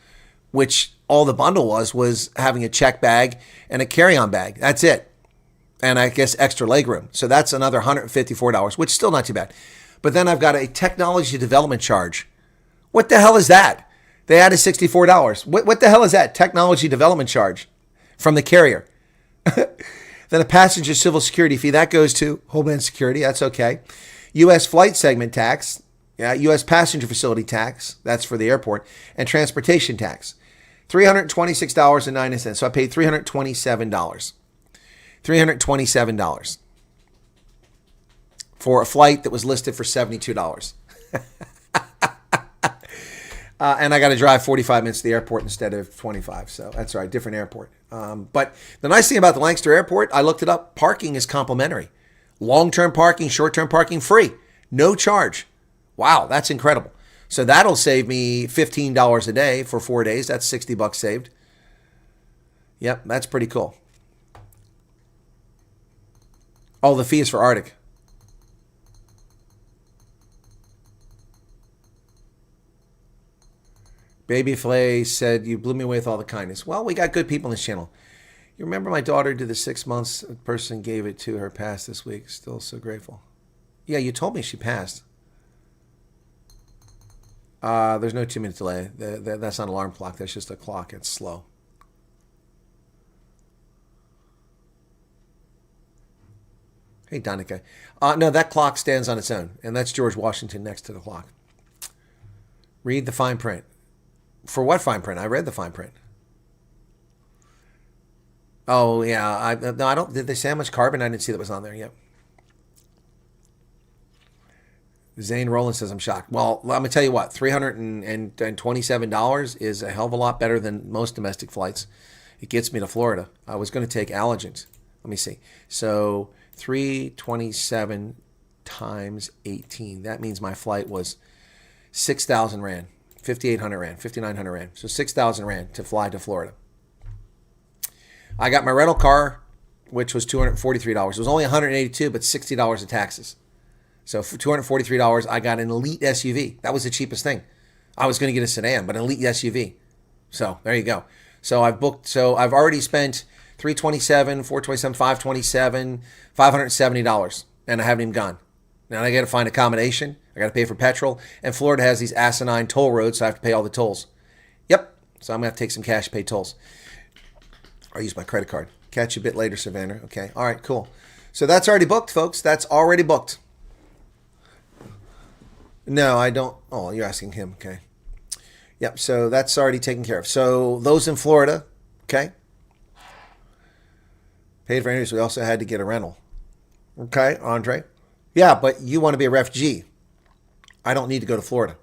E: which all the bundle was having a check bag and a carry-on bag. That's it. And I guess extra legroom. So that's another $154, which is still not too bad. But then I've got a technology development charge. What the hell is that? They added $64. What the hell is that? Technology development charge from the carrier. Then a passenger civil security fee. That goes to Homeland Security. That's okay. U.S. flight segment tax. Yeah, U.S. passenger facility tax. That's for the airport. And transportation tax. $326.90. So I paid $327. $327 for a flight that was listed for $72. And I got to drive 45 minutes to the airport instead of 25. So that's all right, different airport. But the nice thing about the Lancaster Airport, I looked it up, parking is complimentary. Long-term parking, short-term parking, free. No charge. Wow, that's incredible. So that'll save me $15 a day for 4 days. That's $60 saved. Yep, that's pretty cool. Oh, the fee is for Arctic. Baby Flay said, you blew me away with all the kindness. Well, we got good people in this channel. You remember my daughter did the 6 months, a person gave it to her, passed this week. Still so grateful. Yeah, you told me she passed. There's no 2-minute delay. That's not an alarm clock. That's just a clock. It's slow. Hey, Donica. No, that clock stands on its own, and that's George Washington next to the clock. Read the fine print. For what fine print? I read the fine print. Oh, yeah. No, I don't. Did they say how much carbon? I didn't see that was on there yet. Zane Rowland says, I'm shocked. Well, I'm going to tell you what. $327 is a hell of a lot better than most domestic flights. It gets me to Florida. I was going to take Allergens. Let me see. So 327 times 18. That means my flight was 6,000 Rand. 5,800 Rand, 5,900 Rand. So 6,000 Rand to fly to Florida. I got my rental car, which was $243. It was only $182, but $60 of taxes. So for $243, I got an elite SUV. That was the cheapest thing. I was going to get a sedan, but an elite SUV. So there you go. So I've booked. So I've already spent $327, $427, $527, $570, and I haven't even gone. Now I got to find accommodation. I got to pay for petrol. And Florida has these asinine toll roads, so I have to pay all the tolls. Yep. So I'm going to have to take some cash to pay tolls. I'll use my credit card. Catch you a bit later, Savannah. Okay. All right, cool. So that's already booked, folks. That's already booked. No, I don't. Oh, you're asking him. Okay. Yep. So that's already taken care of. So those in Florida, okay. Paid for interviews. We also had to get a rental. Okay, Andre. Yeah, but you want to be a refugee. I don't need to go to Florida.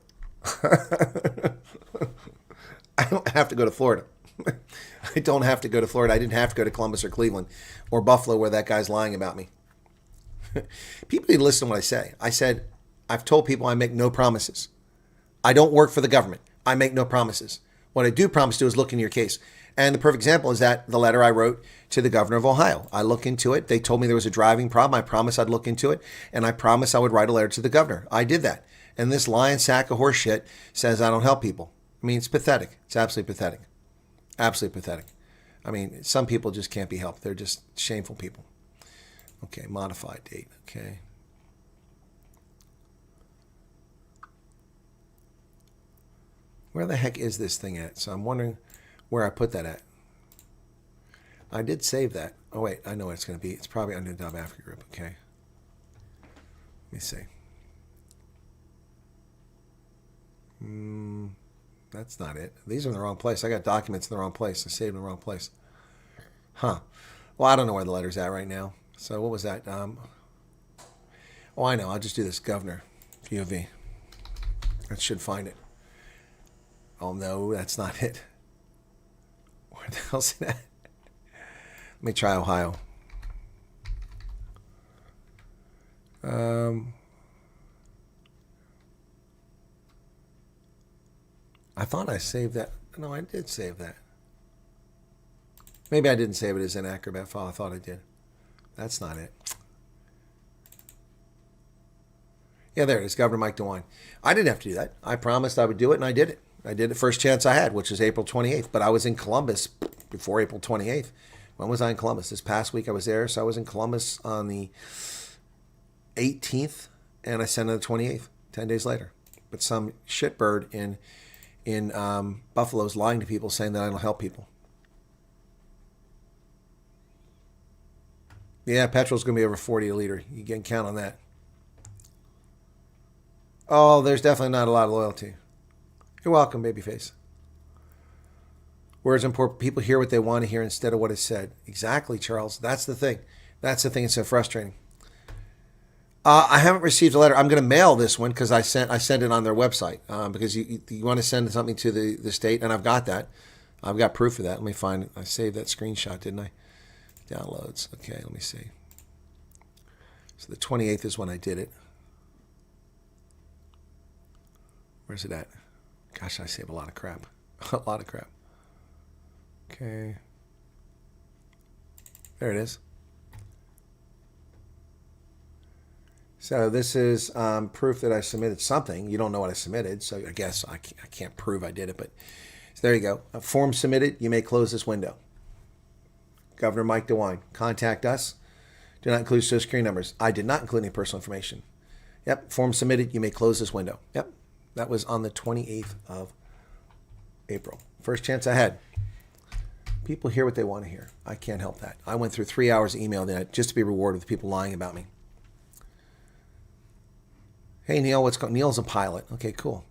E: I don't have to go to Florida. I don't have to go to Florida. I didn't have to go to Columbus or Cleveland or Buffalo where that guy's lying about me. People need to listen to what I say. I've told people I make no promises. I don't work for the government. I make no promises. What I do promise to do is look into your case. And the perfect example is that the letter I wrote to the governor of Ohio. I look into it. They told me there was a driving problem. I promised I'd look into it. And I promised I would write a letter to the governor. I did that. And this lying sack of horse shit says I don't help people. I mean, it's pathetic. It's absolutely pathetic. Absolutely pathetic. I mean, some people just can't be helped. They're just shameful people. Okay, modified date. Okay. Where the heck is this thing at? So I'm wondering where I put that at. I did save that. Oh, wait. I know what it's going to be. It's probably under the Dub Africa group. Okay. Let me see. That's not it. These are in the wrong place. I got documents in the wrong place. I saved in the wrong place. Huh. Well, I don't know where the letter's at right now. So what was that? Oh, I know. I'll just do this. Governor. U of V. That should find it. Oh, no, that's not it. Where the hell's it at? Let me try Ohio. I thought I saved that. No, I did save that. Maybe I didn't save it as an Acrobat file. I thought I did. That's not it. Yeah, there it is. Governor Mike DeWine. I didn't have to do that. I promised I would do it, and I did it. I did it first chance I had, which is April 28th. But I was in Columbus before April 28th. When was I in Columbus? This past week I was there. So I was in Columbus on the 18th, and I sent it the 28th, 10 days later. But some shitbird in Buffalo is lying to people, saying that I don't help people. Yeah, petrol's going to be over 40 a liter. You can count on that. Oh, there's definitely not a lot of loyalty. You're welcome, babyface. Words important. People hear what they want to hear instead of what is said. Exactly, Charles. That's the thing. That's the thing that's so frustrating. I haven't received a letter. I'm going to mail this one because I sent it on their website because you want to send something to the state, and I've got that. I've got proof of that. Let me find it. I saved that screenshot, didn't I? Downloads. Okay, let me see. So the 28th is when I did it. Where's it at? Gosh, I save a lot of crap. A lot of crap. Okay. There it is. So this is proof that I submitted something. You don't know what I submitted, so I guess I can't prove I did it. But so there you go. A form submitted. You may close this window. Governor Mike DeWine. Contact us. Do not include social security numbers. I did not include any personal information. Yep. Form submitted. You may close this window. Yep. That was on the 28th of April. First chance I had. People hear what they want to hear. I can't help that. I went through 3 hours of email that just to be rewarded with people lying about me. Hey, Neil, what's going on? Neil's a pilot. Okay, cool.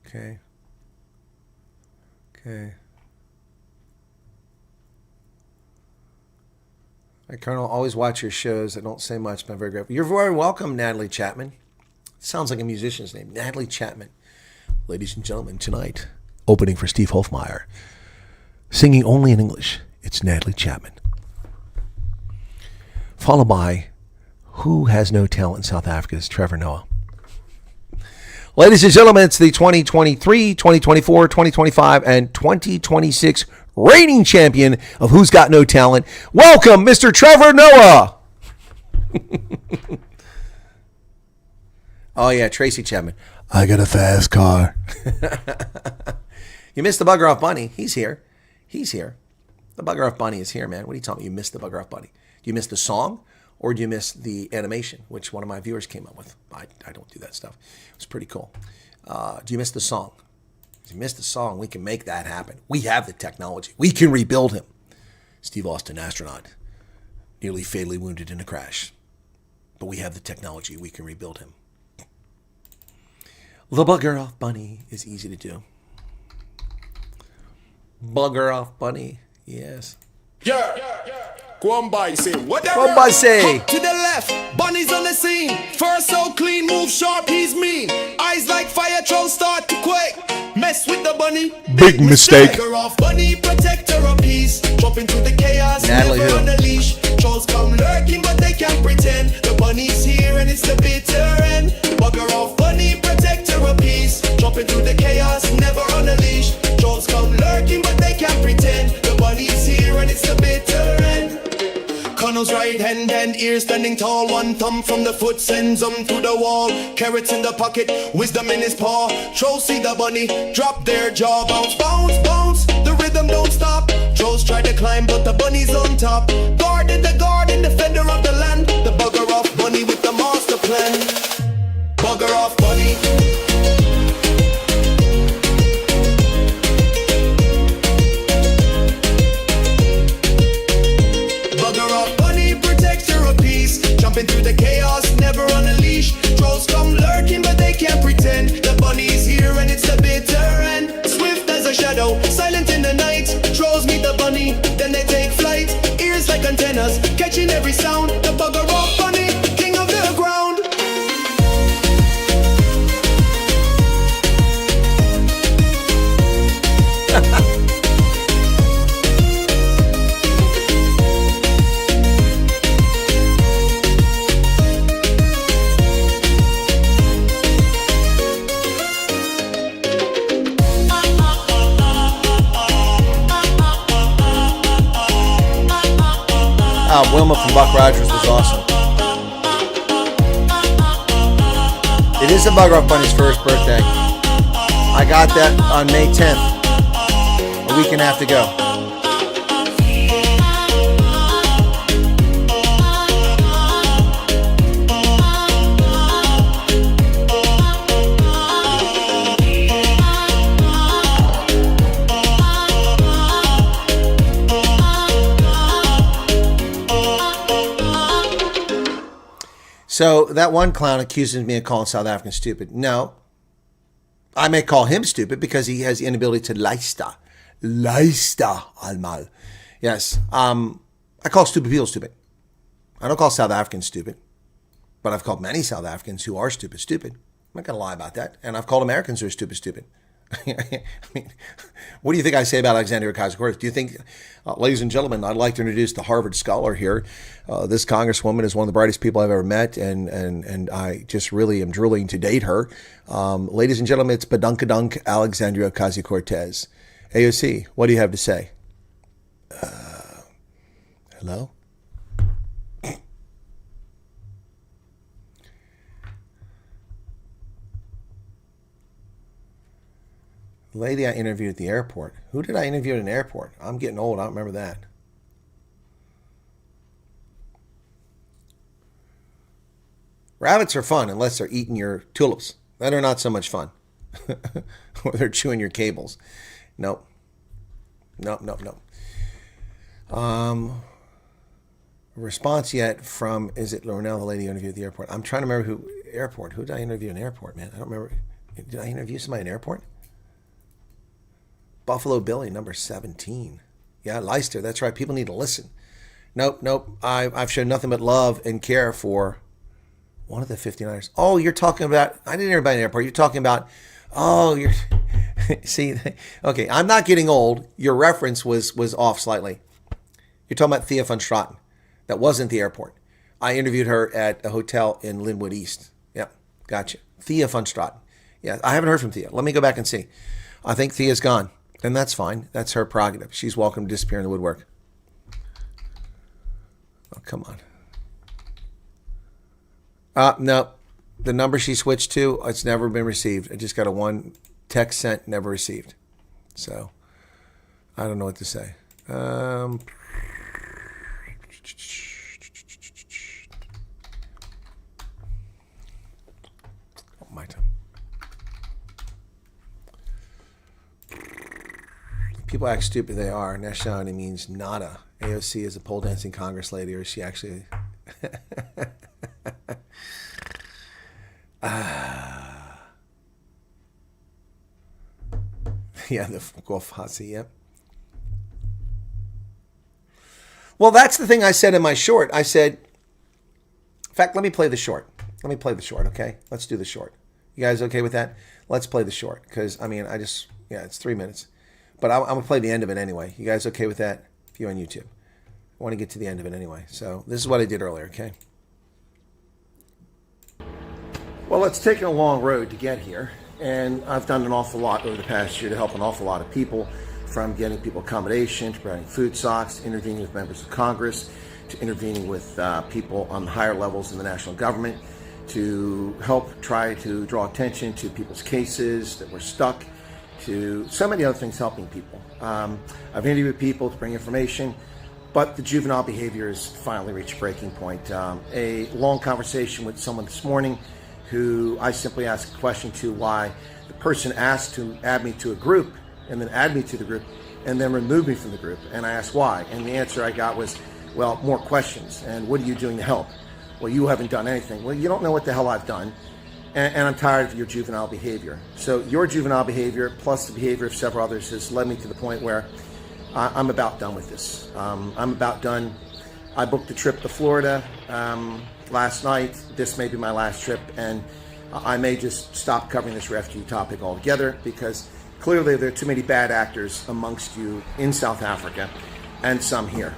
E: Okay. Okay. Hi, Colonel. Always watch your shows. I don't say much, but I'm very grateful. You're very welcome, Natalie Chapman. Sounds like a musician's name. Natalie Chapman. Ladies and gentlemen, tonight, opening for Steve Hofmeyer. Singing only in English, it's Natalie Chapman. Followed by Who Has No Talent in South Africa is Trevor Noah. Ladies and gentlemen, it's the 2023, 2024, 2025, and 2026 reigning champion of Who's Got No Talent. Welcome, Mr. Trevor Noah. Oh, yeah, Tracy Chapman. I got a fast car. You missed the Bugger Off Bunny. He's here. He's here. The Bugger Off Bunny is here, man. What are you talking about? You missed the Bugger Off Bunny. Do you miss the song or do you miss the animation, which one of my viewers came up with? I don't do that stuff. It was pretty cool. Do you miss the song? If you missed the song, we can make that happen. We have the technology. We can rebuild him. Steve Austin, astronaut, nearly fatally wounded in a crash. But we have the technology. We can rebuild him. The Bugger Off Bunny is easy to do. Bugger Off Bunny, yes.
F: Go on by, say whatever.
E: Go on by, say.
F: Up to the left, Bunny's on the scene. First so clean, move sharp, he's mean. Eyes like fire, trolls start to quake. Mess with the bunny,
E: big mistake.
F: Bugger Off Bunny, protector of peace. Jump into the chaos,
E: Natalie
F: never
E: Hill.
F: on a leash. Trolls come lurking, but they can't pretend. The bunny's here and it's the bitter end. Bugger Off Bunny, protector of peace. Jump into the chaos, never on a leash. Trolls come lurking, but they can't pretend. The bunny's here and it's the bitter end. Connell's right hand, ears standing tall. One thumb from the foot sends him to the wall. Carrots in the pocket, wisdom in his paw. Trolls see the bunny, drop their jaw. Bounce, bounce, bounce, the rhythm don't stop. Trolls try to climb, but the bunny's on top. Guarding the garden, defender of the land. The Bugger Off Bunny with the master plan. Bugger Off Bunny. Jumping through the chaos, never on a leash. Trolls come
E: Wilma from Buck Rogers was awesome. It is the Bugger Bunny's first birthday. I got that on May 10th, a week and a half to go. So that one clown accuses me of calling South Africans stupid. No. I may call him stupid because he has the inability to luister. Luister allemaal. Yes. I call stupid people stupid. I don't call South Africans stupid. But I've called many South Africans who are stupid stupid. I'm not going to lie about that. And I've called Americans who are stupid stupid. I mean, what do you think I say about Alexandria Ocasio-Cortez? Do you think, ladies and gentlemen, I'd like to introduce the Harvard scholar here. This congresswoman is one of the brightest people I've ever met, and I just really am drooling to date her. Ladies and gentlemen, it's Badunkadunk Alexandria Ocasio-Cortez. AOC, what do you have to say? Hello? Lady I interviewed at the airport. Who did I interview at an airport? I'm getting old. I don't remember that. Rabbits are fun unless they're eating your tulips. Then they're not so much fun. Or they're chewing your cables. Nope. Nope. Response yet from, is it Lornell, the lady I interviewed at the airport? I'm trying to remember who did I interview in an airport, man? I don't remember. Did I interview somebody in an airport? Buffalo Billy, number 17. Yeah, Leicester, that's right. People need to listen. Nope. I've shown nothing but love and care for one of the 59ers. Oh, you're talking about, I didn't hear about an airport. You're talking about, you're, see, okay, I'm not getting old. Your reference was off slightly. You're talking about Thea von Straten. That wasn't the airport. I interviewed her at a hotel in Linwood East. Yep, gotcha. Thea von Straten. Yeah, I haven't heard from Thea. Let me go back and see. I think Thea's gone. And that's fine. That's her prerogative. She's welcome to disappear in the woodwork. Oh, come on. No. The number she switched to, it's never been received. I just got a one text sent, never received. So, I don't know what to say. Oh, my time. People act stupid, they are. Nationality means nada. AOC is a pole dancing Congress lady, or is she actually... Yeah, the Golfasi, yep. Well, that's the thing I said in my short. I said, in fact, let me play the short. Okay? Let's do the short. You guys okay with that? Let's play the short, because, I mean, it's 3 minutes. But I'm going to play the end of it anyway. You guys okay with that? If you're on YouTube. I want to get to the end of it anyway. So this is what I did earlier, okay? Well, it's taken a long road to get here. And I've done an awful lot over the past year to help an awful lot of people, from getting people accommodation, to providing food stocks, intervening with members of Congress, to intervening with people on the higher levels in the national government, to help try to draw attention to people's cases that were stuck, to so many other things helping people. I've interviewed people to bring information, but the juvenile behavior has finally reached a breaking point. A long conversation with someone this morning who I simply asked a question to, why the person asked to add me to a group and then add me to the group and then remove me from the group. And I asked why. And the answer I got was, well, more questions. And what are you doing to help? Well, you haven't done anything. Well, you don't know what the hell I've done. And I'm tired of your juvenile behavior. So your juvenile behavior, plus the behavior of several others, has led me to the point where I'm about done with this. I'm about done. I booked a trip to Florida last night. This may be my last trip, and I may just stop covering this refugee topic altogether, because clearly there are too many bad actors amongst you in South Africa, and some here.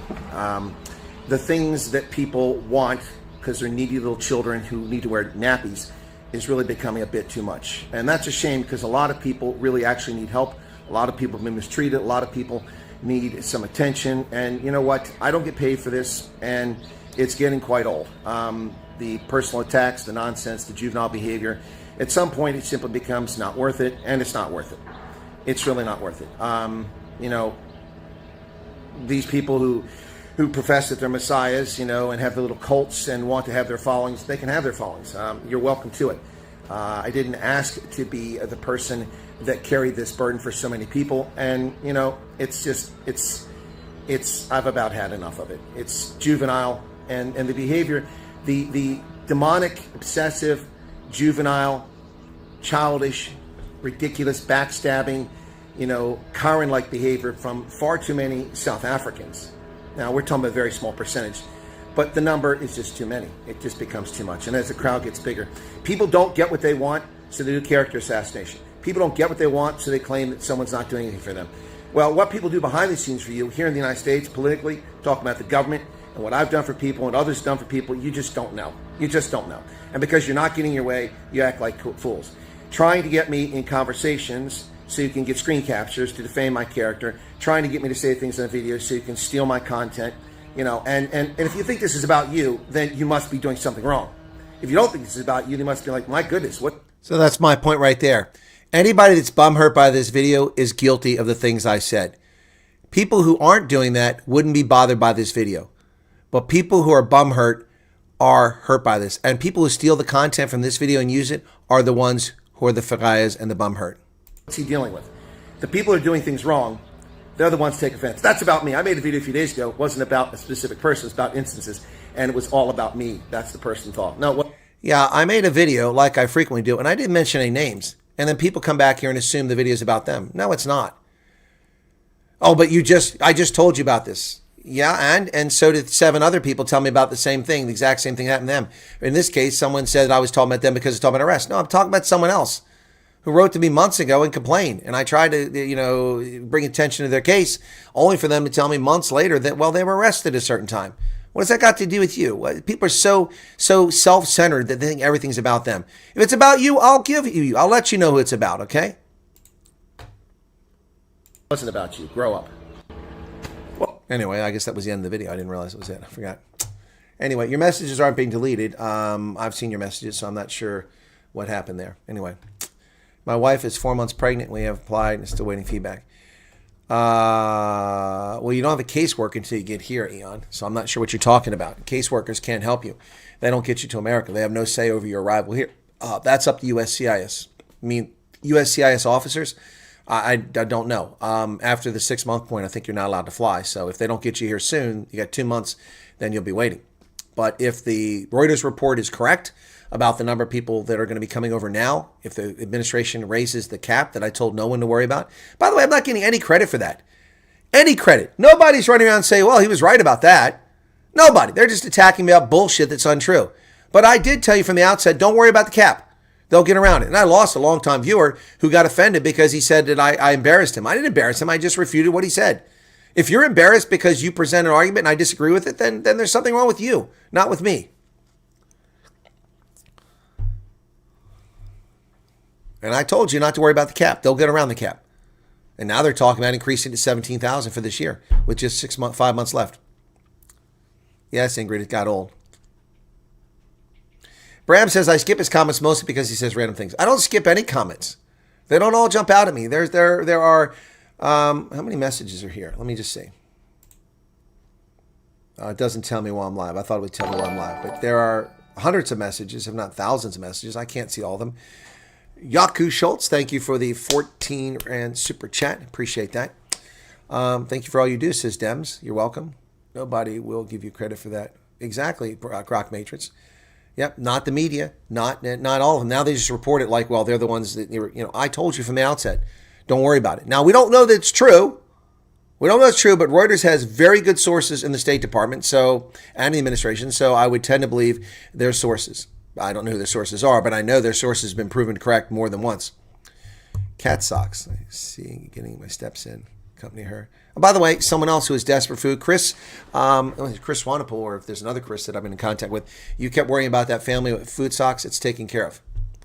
E: The things that people want, because they're needy little children who need to wear nappies, is really becoming a bit too much. And that's a shame, because a lot of people really actually need help. A lot of people have been mistreated. A lot of people need some attention. And you know what? I don't get paid for this, and it's getting quite old. The personal attacks, the nonsense, the juvenile behavior, at some point it simply becomes not worth it, and it's not worth it. It's really not worth it. You know, these people who profess that they're messiahs, you know, and have the little cults and want to have their followings, they can have their followings. You're welcome to it. I didn't ask to be the person that carried this burden for so many people, and you know, it's just, I've about had enough of it. It's juvenile, and the behavior, the demonic, obsessive, juvenile, childish, ridiculous, backstabbing, you know, Karen-like behavior from far too many South Africans. Now, we're talking about a very small percentage, but the number is just too many. It just becomes too much. And as the crowd gets bigger, people don't get what they want, so they do character assassination. People don't get what they want, so they claim that someone's not doing anything for them. Well, what people do behind the scenes for you here in the United States, politically, talking about the government, and what I've done for people and others done for people, you just don't know. You just don't know. And because you're not getting your way, you act like fools. Trying to get me in conversations so you can get screen captures to defame my character, trying to get me to say things in a video so you can steal my content, you know, and if you think this is about you, then you must be doing something wrong. If you don't think this is about you, they must be like, my goodness, what? So that's my point right there. Anybody that's bumhurt by this video is guilty of the things I said. People who aren't doing that wouldn't be bothered by this video. But people who are bumhurt are hurt by this. And people who steal the content from this video and use it are the ones who are the farayas and the bumhurt. What's he dealing with? The people who are doing things wrong, they're the ones who take offense. That's about me. I made a video a few days ago. It wasn't about a specific person. It's about instances. And it was all about me. That's the person thought. No, what? Yeah, I made a video like I frequently do, and I didn't mention any names. And then people come back here and assume the video is about them. No, it's not. Oh, but I just told you about this. Yeah, and so did 7 other people tell me about the same thing. The exact same thing happened to them. In this case, someone said I was talking about them because it's talking about arrest. No, I'm talking about someone else who wrote to me months ago and complained. And I tried to, you know, bring attention to their case, only for them to tell me months later that, well, they were arrested at a certain time. What has that got to do with you? People are so self-centered that they think everything's about them. If it's about you, I'll let you know who it's about, okay? It wasn't about you. Grow up. Well, anyway, I guess that was the end of the video. I didn't realize it was it. I forgot. Anyway, your messages aren't being deleted. I've seen your messages, so I'm not sure what happened there. Anyway, my wife is 4 months pregnant. We have applied and still waiting feedback. Well, you don't have a caseworker until you get here, Eon. So I'm not sure what you're talking about. Caseworkers can't help you. They don't get you to America. They have no say over your arrival here. That's up to USCIS. I mean, USCIS officers, I don't know. After the 6-month point, I think you're not allowed to fly. So if they don't get you here soon, you got 2 months, then you'll be waiting. But if the Reuters report is correct about the number of people that are going to be coming over now, if the administration raises the cap that I told no one to worry about. By the way, I'm not getting any credit for that. Any credit. Nobody's running around saying, well, he was right about that. Nobody. They're just attacking me about bullshit that's untrue. But I did tell you from the outset, don't worry about the cap. They'll get around it. And I lost a longtime viewer who got offended because he said that I embarrassed him. I didn't embarrass him. I just refuted what he said. If you're embarrassed because you present an argument and I disagree with it, then there's something wrong with you, not with me. And I told you not to worry about the cap. They'll get around the cap. And now they're talking about increasing to 17,000 for this year with just 5 months left. Yes, Ingrid, it got old. Bram says I skip his comments mostly because he says random things. I don't skip any comments. They don't all jump out at me. There are how many messages are here? Let me just see. It doesn't tell me while I'm live. I thought it would tell me while I'm live. But there are hundreds of messages, if not thousands of messages. I can't see all of them. Yaku Schultz, thank you for the 14 Rand super chat. Appreciate that. Thank you for all you do, says Dems. You're welcome. Nobody will give you credit for that. Exactly, Croc Matrix. Yep, not the media, not all of them. Now they just report it like, well, they're the ones that, I told you from the outset, don't worry about it. Now, we don't know that it's true. We don't know it's true, but Reuters has very good sources in the State Department and the administration, so I would tend to believe their sources. I don't know who their sources are, but I know their sources have been proven correct more than once. Cat socks. I see, getting my steps in. Accompany her. Oh, by the way, someone else who is desperate food, Chris Swanepoel, or if there's another Chris that I've been in contact with, you kept worrying about that family with food socks. It's taken care of.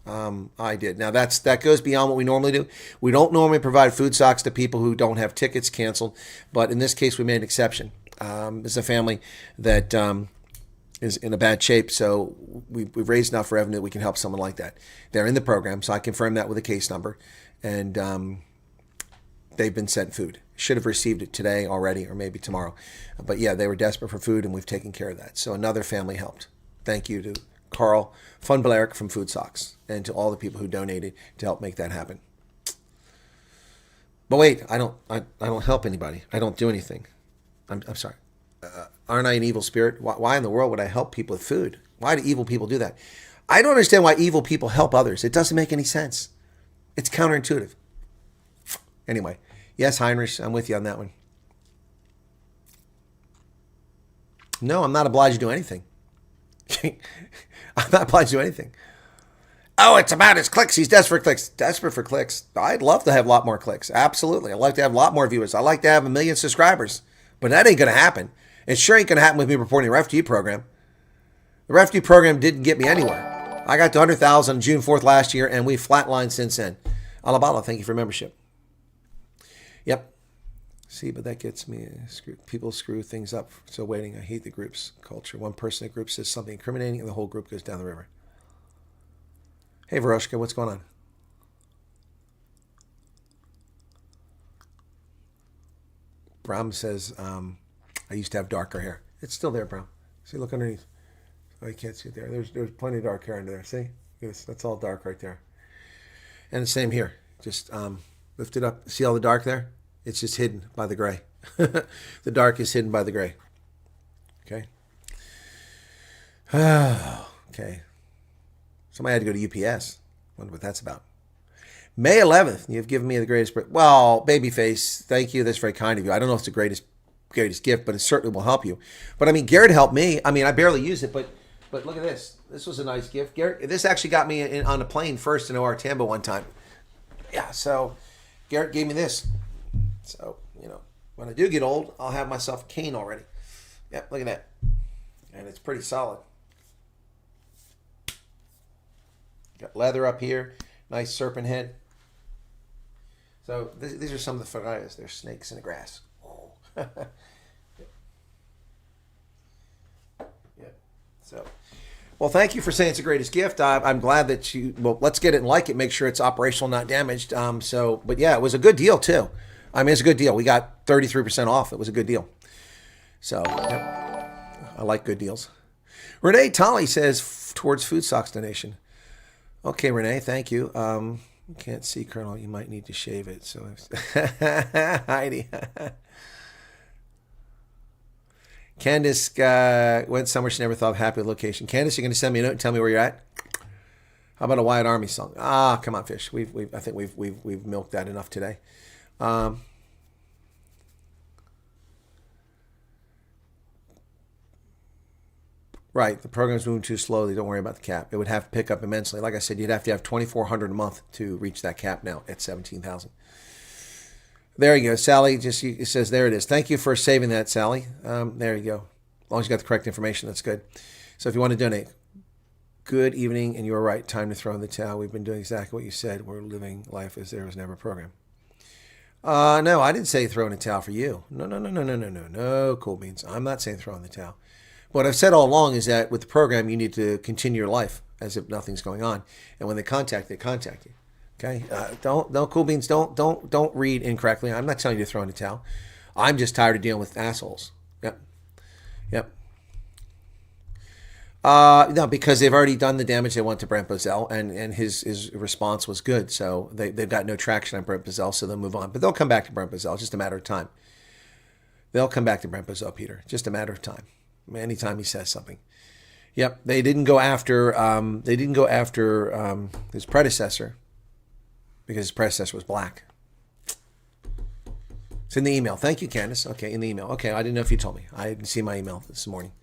E: I did. Now that goes beyond what we normally do. We don't normally provide food socks to people who don't have tickets canceled, but in this case we made an exception. It's a family that is in a bad shape, so we've raised enough revenue that we can help someone like that. They're in the program, so I confirmed that with a case number, and they've been sent food. Should have received it today already, or maybe tomorrow. But yeah, they were desperate for food, and we've taken care of that. So another family helped. Thank you to Carl von Blerk from Food Socks, and to all the people who donated to help make that happen. But wait, I don't help anybody. I don't do anything. I'm sorry. Aren't I an evil spirit? Why in the world would I help people with food? Why do evil people do that? I don't understand why evil people help others. It doesn't make any sense. It's counterintuitive. Anyway, yes, Heinrich, I'm with you on that one. No, I'm not obliged to do anything. I'm not obliged to do anything. Oh, it's about his clicks. He's desperate for clicks. Desperate for clicks. I'd love to have a lot more clicks. Absolutely. I'd like to have a lot more viewers. I'd like to have 1 million subscribers. But that ain't going to happen. It sure ain't going to happen with me reporting the refugee program. The refugee program didn't get me anywhere. I got to 100,000 June 4th last year, and we flatlined since then. Alabala, thank you for membership. Yep. See, but that gets me. People screw things up. So waiting, I hate the group's culture. One person in the group says something incriminating, and the whole group goes down the river. Hey, Veroshka, what's going on? Bram says, I used to have darker hair. It's still there, Bram. See, look underneath. Oh, you can't see it there. There's plenty of dark hair under there. See? Yes, that's all dark right there. And the same here. Just lift it up. See all the dark there? It's just hidden by the gray. The dark is hidden by the gray. Okay? Okay. Somebody had to go to UPS. Wonder what that's about. May 11th, you've given me the greatest... Well, Babyface, thank you. That's very kind of you. I don't know if it's the greatest gift, but it certainly will help you. But, I mean, Garrett helped me. I mean, I barely use it, but look at this. This was a nice gift. Garrett, this actually got me on a plane first in OR Tambo one time. Yeah, so Garrett gave me this. So, you know, when I do get old, I'll have myself a cane already. Yep, look at that. And it's pretty solid. Got leather up here. Nice serpent head. So these are some of the photos. There's snakes in the grass. Oh. Yeah. So, well, thank you for saying it's the greatest gift. I'm glad that you. Well, let's get it and like it. Make sure it's operational, not damaged. But yeah, it was a good deal too. I mean, it's a good deal. We got 33% off. It was a good deal. So, yep. I like good deals. Renee Tolley says towards food socks donation. Okay, Renee, thank you. Can't see, Colonel. You might need to shave it. So, Heidi. Candace went somewhere she never thought of. Happy location. Candace, you're going to send me a note and tell me where you're at. How about a Wyatt Army song? Ah, come on, fish. I think we've milked that enough today. Right, the program's moving too slowly. Don't worry about the cap. It would have to pick up immensely. Like I said, you'd have to have $2,400 a month to reach that cap now at $17,000. There you go, Sally. It says there it is. Thank you for saving that, Sally. There you go. As long as you got the correct information, that's good. So if you want to donate, good evening, and you were right. Time to throw in the towel. We've been doing exactly what you said. We're living life as there was never a program. No, I didn't say throw in the towel for you. No, cool beans. I'm not saying throw in the towel. What I've said all along is that with the program, you need to continue your life as if nothing's going on. And when they contact you. Okay? Don't cool beans. Don't read incorrectly. I'm not telling you to throw in the towel. I'm just tired of dealing with assholes. Yep. No, because they've already done the damage they want to Brent Bozell, and his response was good. So they've got no traction on Brent Bozell, so they'll move on. But they'll come back to Brent Bozell. It's just a matter of time. They'll come back to Brent Bozell, Peter. Just a matter of time. Anytime he says something. Yep, they didn't go after his predecessor because his predecessor was black. It's in the email. Thank you, Candace. Okay, in the email. Okay, I didn't know if you told me. I didn't see my email this morning.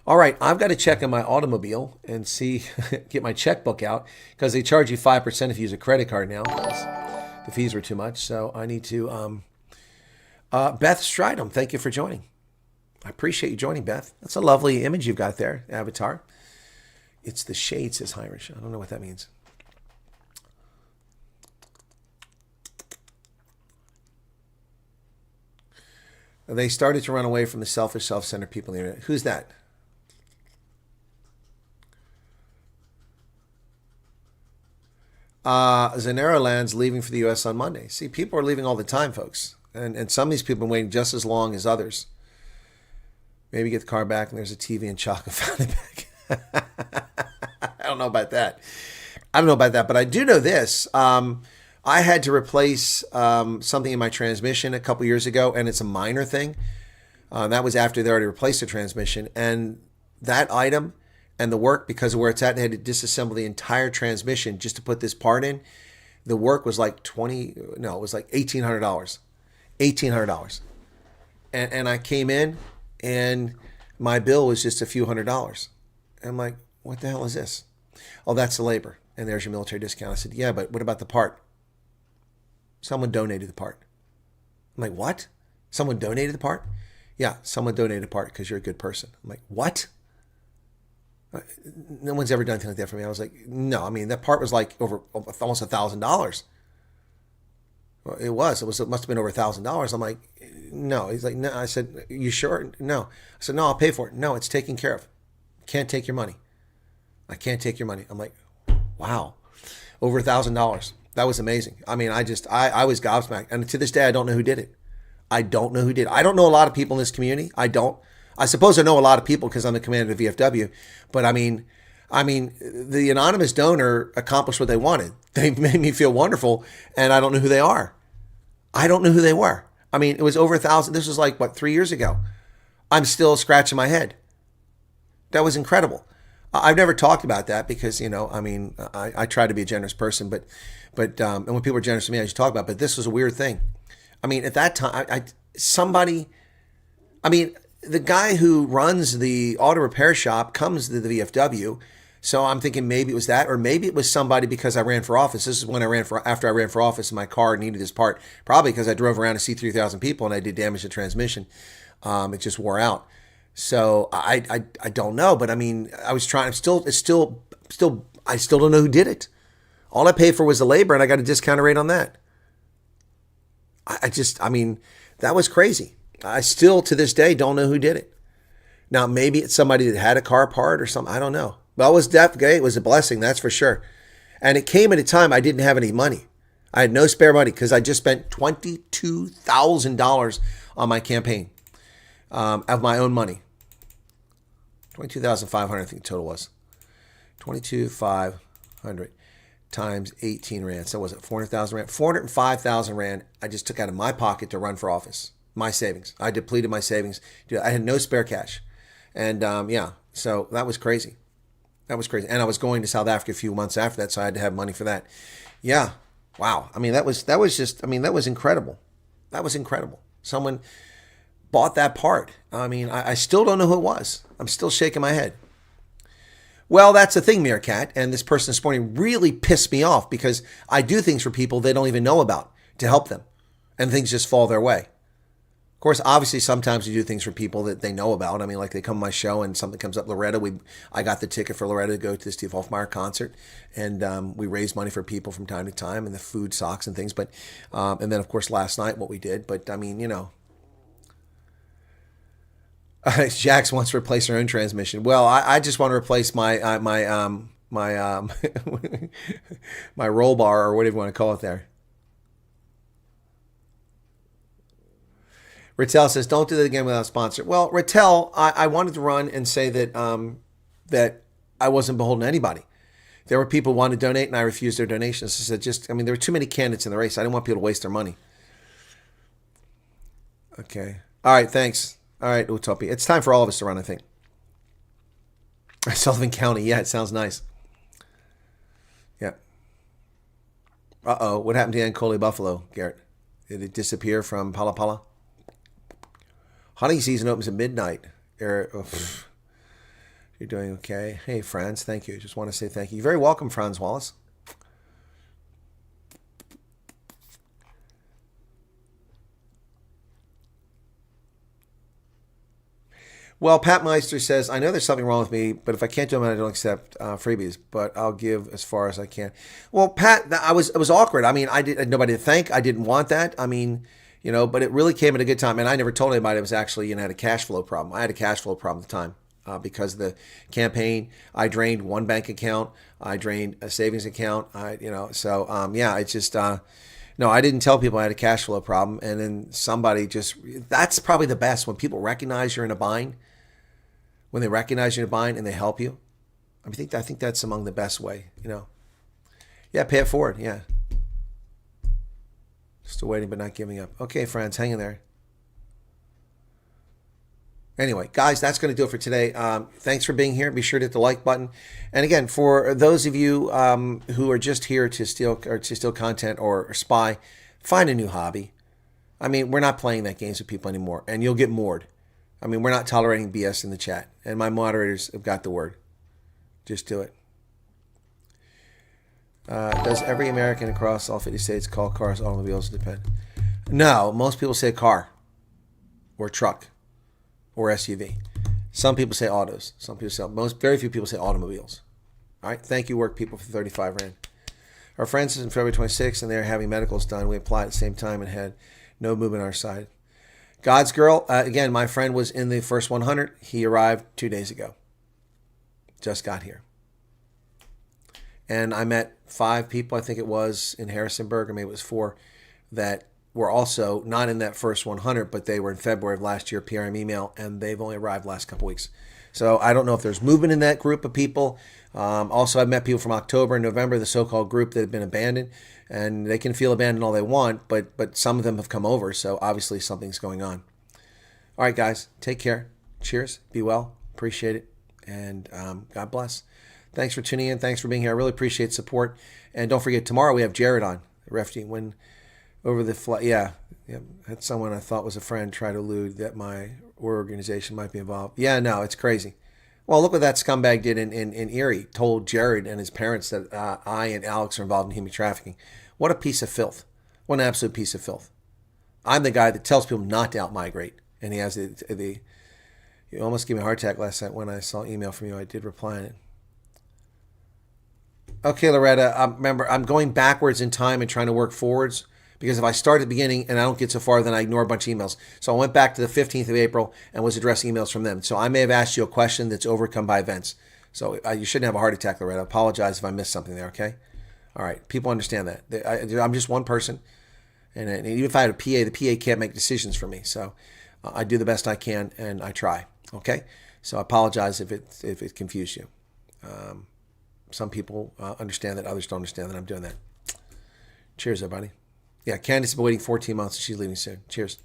E: All right, I've got to check on my automobile and see, get my checkbook out because they charge you 5% if you use a credit card now. The fees were too much, so I need to. Beth Stridham, thank you for joining. I appreciate you joining, Beth. That's a lovely image you've got there, avatar. It's the shade, says Heinrich. I don't know what that means. They started to run away from the selfish, self-centered people on the internet. Who's that? Zanero lands leaving for the U.S. on Monday. See, people are leaving all the time, folks. And some of these people have been waiting just as long as others. Maybe get the car back and there's a TV and chocolate fountain back. I don't know about that. But I do know this. I had to replace something in my transmission a couple years ago, and it's a minor thing. That was after they already replaced the transmission. And that item and the work, because of where it's at, they had to disassemble the entire transmission just to put this part in. The work was like $1,800. $1,800. And I came in, and my bill was just a few $100s. And I'm like, what the hell is this? Oh, that's the labor. And there's your military discount. I said, yeah, but what about the part? Someone donated the part. I'm like, what? Someone donated the part? Yeah, someone donated the part because you're a good person. I'm like, what? No one's ever done anything like that for me. I was like, no, I mean, that part was like over almost $1,000. Well, it must have been over $1,000. I'm like, no. He's like, no. I said, you sure? No. I said, no, I'll pay for it. No, it's taken care of. Can't take your money. I can't take your money. I'm like, wow, over $1,000. That was amazing. I mean, I was gobsmacked. And to this day, I don't know who did it. I don't know who did it. I don't know a lot of people in this community. I suppose I know a lot of people because I'm the commander of the VFW. But I mean, the anonymous donor accomplished what they wanted. They made me feel wonderful, and I don't know who they are. I don't know who they were. I mean, it was over 1,000. This was like, 3 years ago. I'm still scratching my head. That was incredible. I've never talked about that because, I try to be a generous person, but and when people are generous to me, I just talk about it. But this was a weird thing. I mean, at that time, the guy who runs the auto repair shop comes to the VFW. So I'm thinking maybe it was that, or maybe it was somebody because I ran for office. This is when after I ran for office and my car needed this part, probably because I drove around to see 3,000 people and I did damage to the transmission. It just wore out. So I don't know, but I mean, I was trying. I still don't know who did it. All I paid for was the labor, and I got a discounted rate on that. That was crazy. I still, to this day, don't know who did it. Now, maybe it's somebody that had a car part or something. I don't know. But it was definitely, it was a blessing, that's for sure. And it came at a time I didn't have any money. I had no spare money because I just spent $22,000 on my campaign of my own money. $22,500, I think the total was. $22,500 times 18 rand. So was it 400,000 rand? 405,000 rand I just took out of my pocket to run for office. My savings. I depleted my savings. I had no spare cash. And so that was crazy. That was crazy. And I was going to South Africa a few months after that, so I had to have money for that. Yeah. Wow. I mean, that was incredible. That was incredible. Someone bought that part. I mean, I still don't know who it was. I'm still shaking my head. Well, that's the thing, Meerkat. And this person this morning really pissed me off because I do things for people they don't even know about to help them. And things just fall their way. Of course, obviously, sometimes you do things for people that they know about. I mean, like they come to my show and something comes up. Loretta, I got the ticket for Loretta to go to the Steve Hofmeyer concert. And we raise money for people from time to time and the food, socks, and things. But and then, of course, last night, what we did. But, I mean, Jax wants to replace her own transmission. Well, I just want to replace my my roll bar or whatever you want to call it there. Rattel says, don't do that again without a sponsor. Well, Rattel, I wanted to run and say that that I wasn't beholden to anybody. There were people who wanted to donate and I refused their donations. I said, there were too many candidates in the race. I didn't want people to waste their money. Okay. All right, thanks. All right, Utopia. It's time for all of us to run, I think. Sullivan County. Yeah, it sounds nice. Yeah. Uh-oh. What happened to Ankole Buffalo, Garrett? Did it disappear from Pala Pala? Hunting season opens at midnight. You're doing okay. Hey, Franz. Thank you. Just want to say thank you. You're very welcome, Franz Wallace. Well, Pat Meister says, I know there's something wrong with me, but if I can't do them, I don't accept freebies, but I'll give as far as I can. Well, Pat, it was awkward. I mean, I had nobody to thank. I didn't want that. I mean, But it really came at a good time. And I never told anybody it was actually, had a cash flow problem. I had a cash flow problem at the time because of the campaign. I drained one bank account. I drained a savings account. It's just, no, I didn't tell people I had a cash flow problem. And then somebody that's probably the best, when people recognize you're in a bind, when they recognize you're in a bind and they help you. I think that's among the best way, Yeah, pay it forward. Yeah. Still waiting, but not giving up. Okay, friends, hang in there. Anyway, guys, that's going to do it for today. Thanks for being here. Be sure to hit the like button. And again, for those of you who are just here to steal content or spy, find a new hobby. We're not playing that games with people anymore, and you'll get moored. We're not tolerating BS in the chat, and my moderators have got the word. Just do it. Does every American across all 50 states call cars automobiles? Depend. No, most people say car or truck or SUV. Some people say autos. Some people say very few people say automobiles. All right. Thank you, work people, for 35 Rand. Our friends is in February 26th, and they're having medicals done. We applied at the same time and had no movement on our side. God's girl. Again, my friend was in the first 100. He arrived 2 days ago. Just got here. And I met 5 people, I think it was, in Harrisonburg, or maybe it was 4, that were also not in that first 100, but they were in February of last year, PRM email, and they've only arrived last couple weeks. So I don't know if there's movement in that group of people. Also, I've met people from October and November, the so-called group that have been abandoned, and they can feel abandoned all they want, but some of them have come over, so obviously something's going on. All right, guys, take care. Cheers. Be well. Appreciate it. And God bless. Thanks for tuning in. Thanks for being here. I really appreciate support. And don't forget, tomorrow we have Jared on, the refugee. When over the flight, had someone I thought was a friend try to allude that my organization might be involved. Yeah, no, it's crazy. Well, look what that scumbag did in Erie. Told Jared and his parents that I and Alex are involved in human trafficking. What a piece of filth. What an absolute piece of filth. I'm the guy that tells people not to out-migrate. And he has the you almost gave me a heart attack last night when I saw an email from you. I did reply on it. Okay, Loretta, remember, I'm going backwards in time and trying to work forwards, because if I start at the beginning and I don't get so far, then I ignore a bunch of emails. So I went back to the 15th of April and was addressing emails from them. So I may have asked you a question that's overcome by events. So you shouldn't have a heart attack, Loretta. I apologize if I missed something there, okay? All right, people understand that. I'm just one person, and even if I had a PA, the PA can't make decisions for me. So I do the best I can, and I try, okay? So I apologize if it confused you. Some people understand that, others don't understand that I'm doing that. Cheers, everybody. Yeah, Candace has been waiting 14 months. She's leaving soon. Cheers.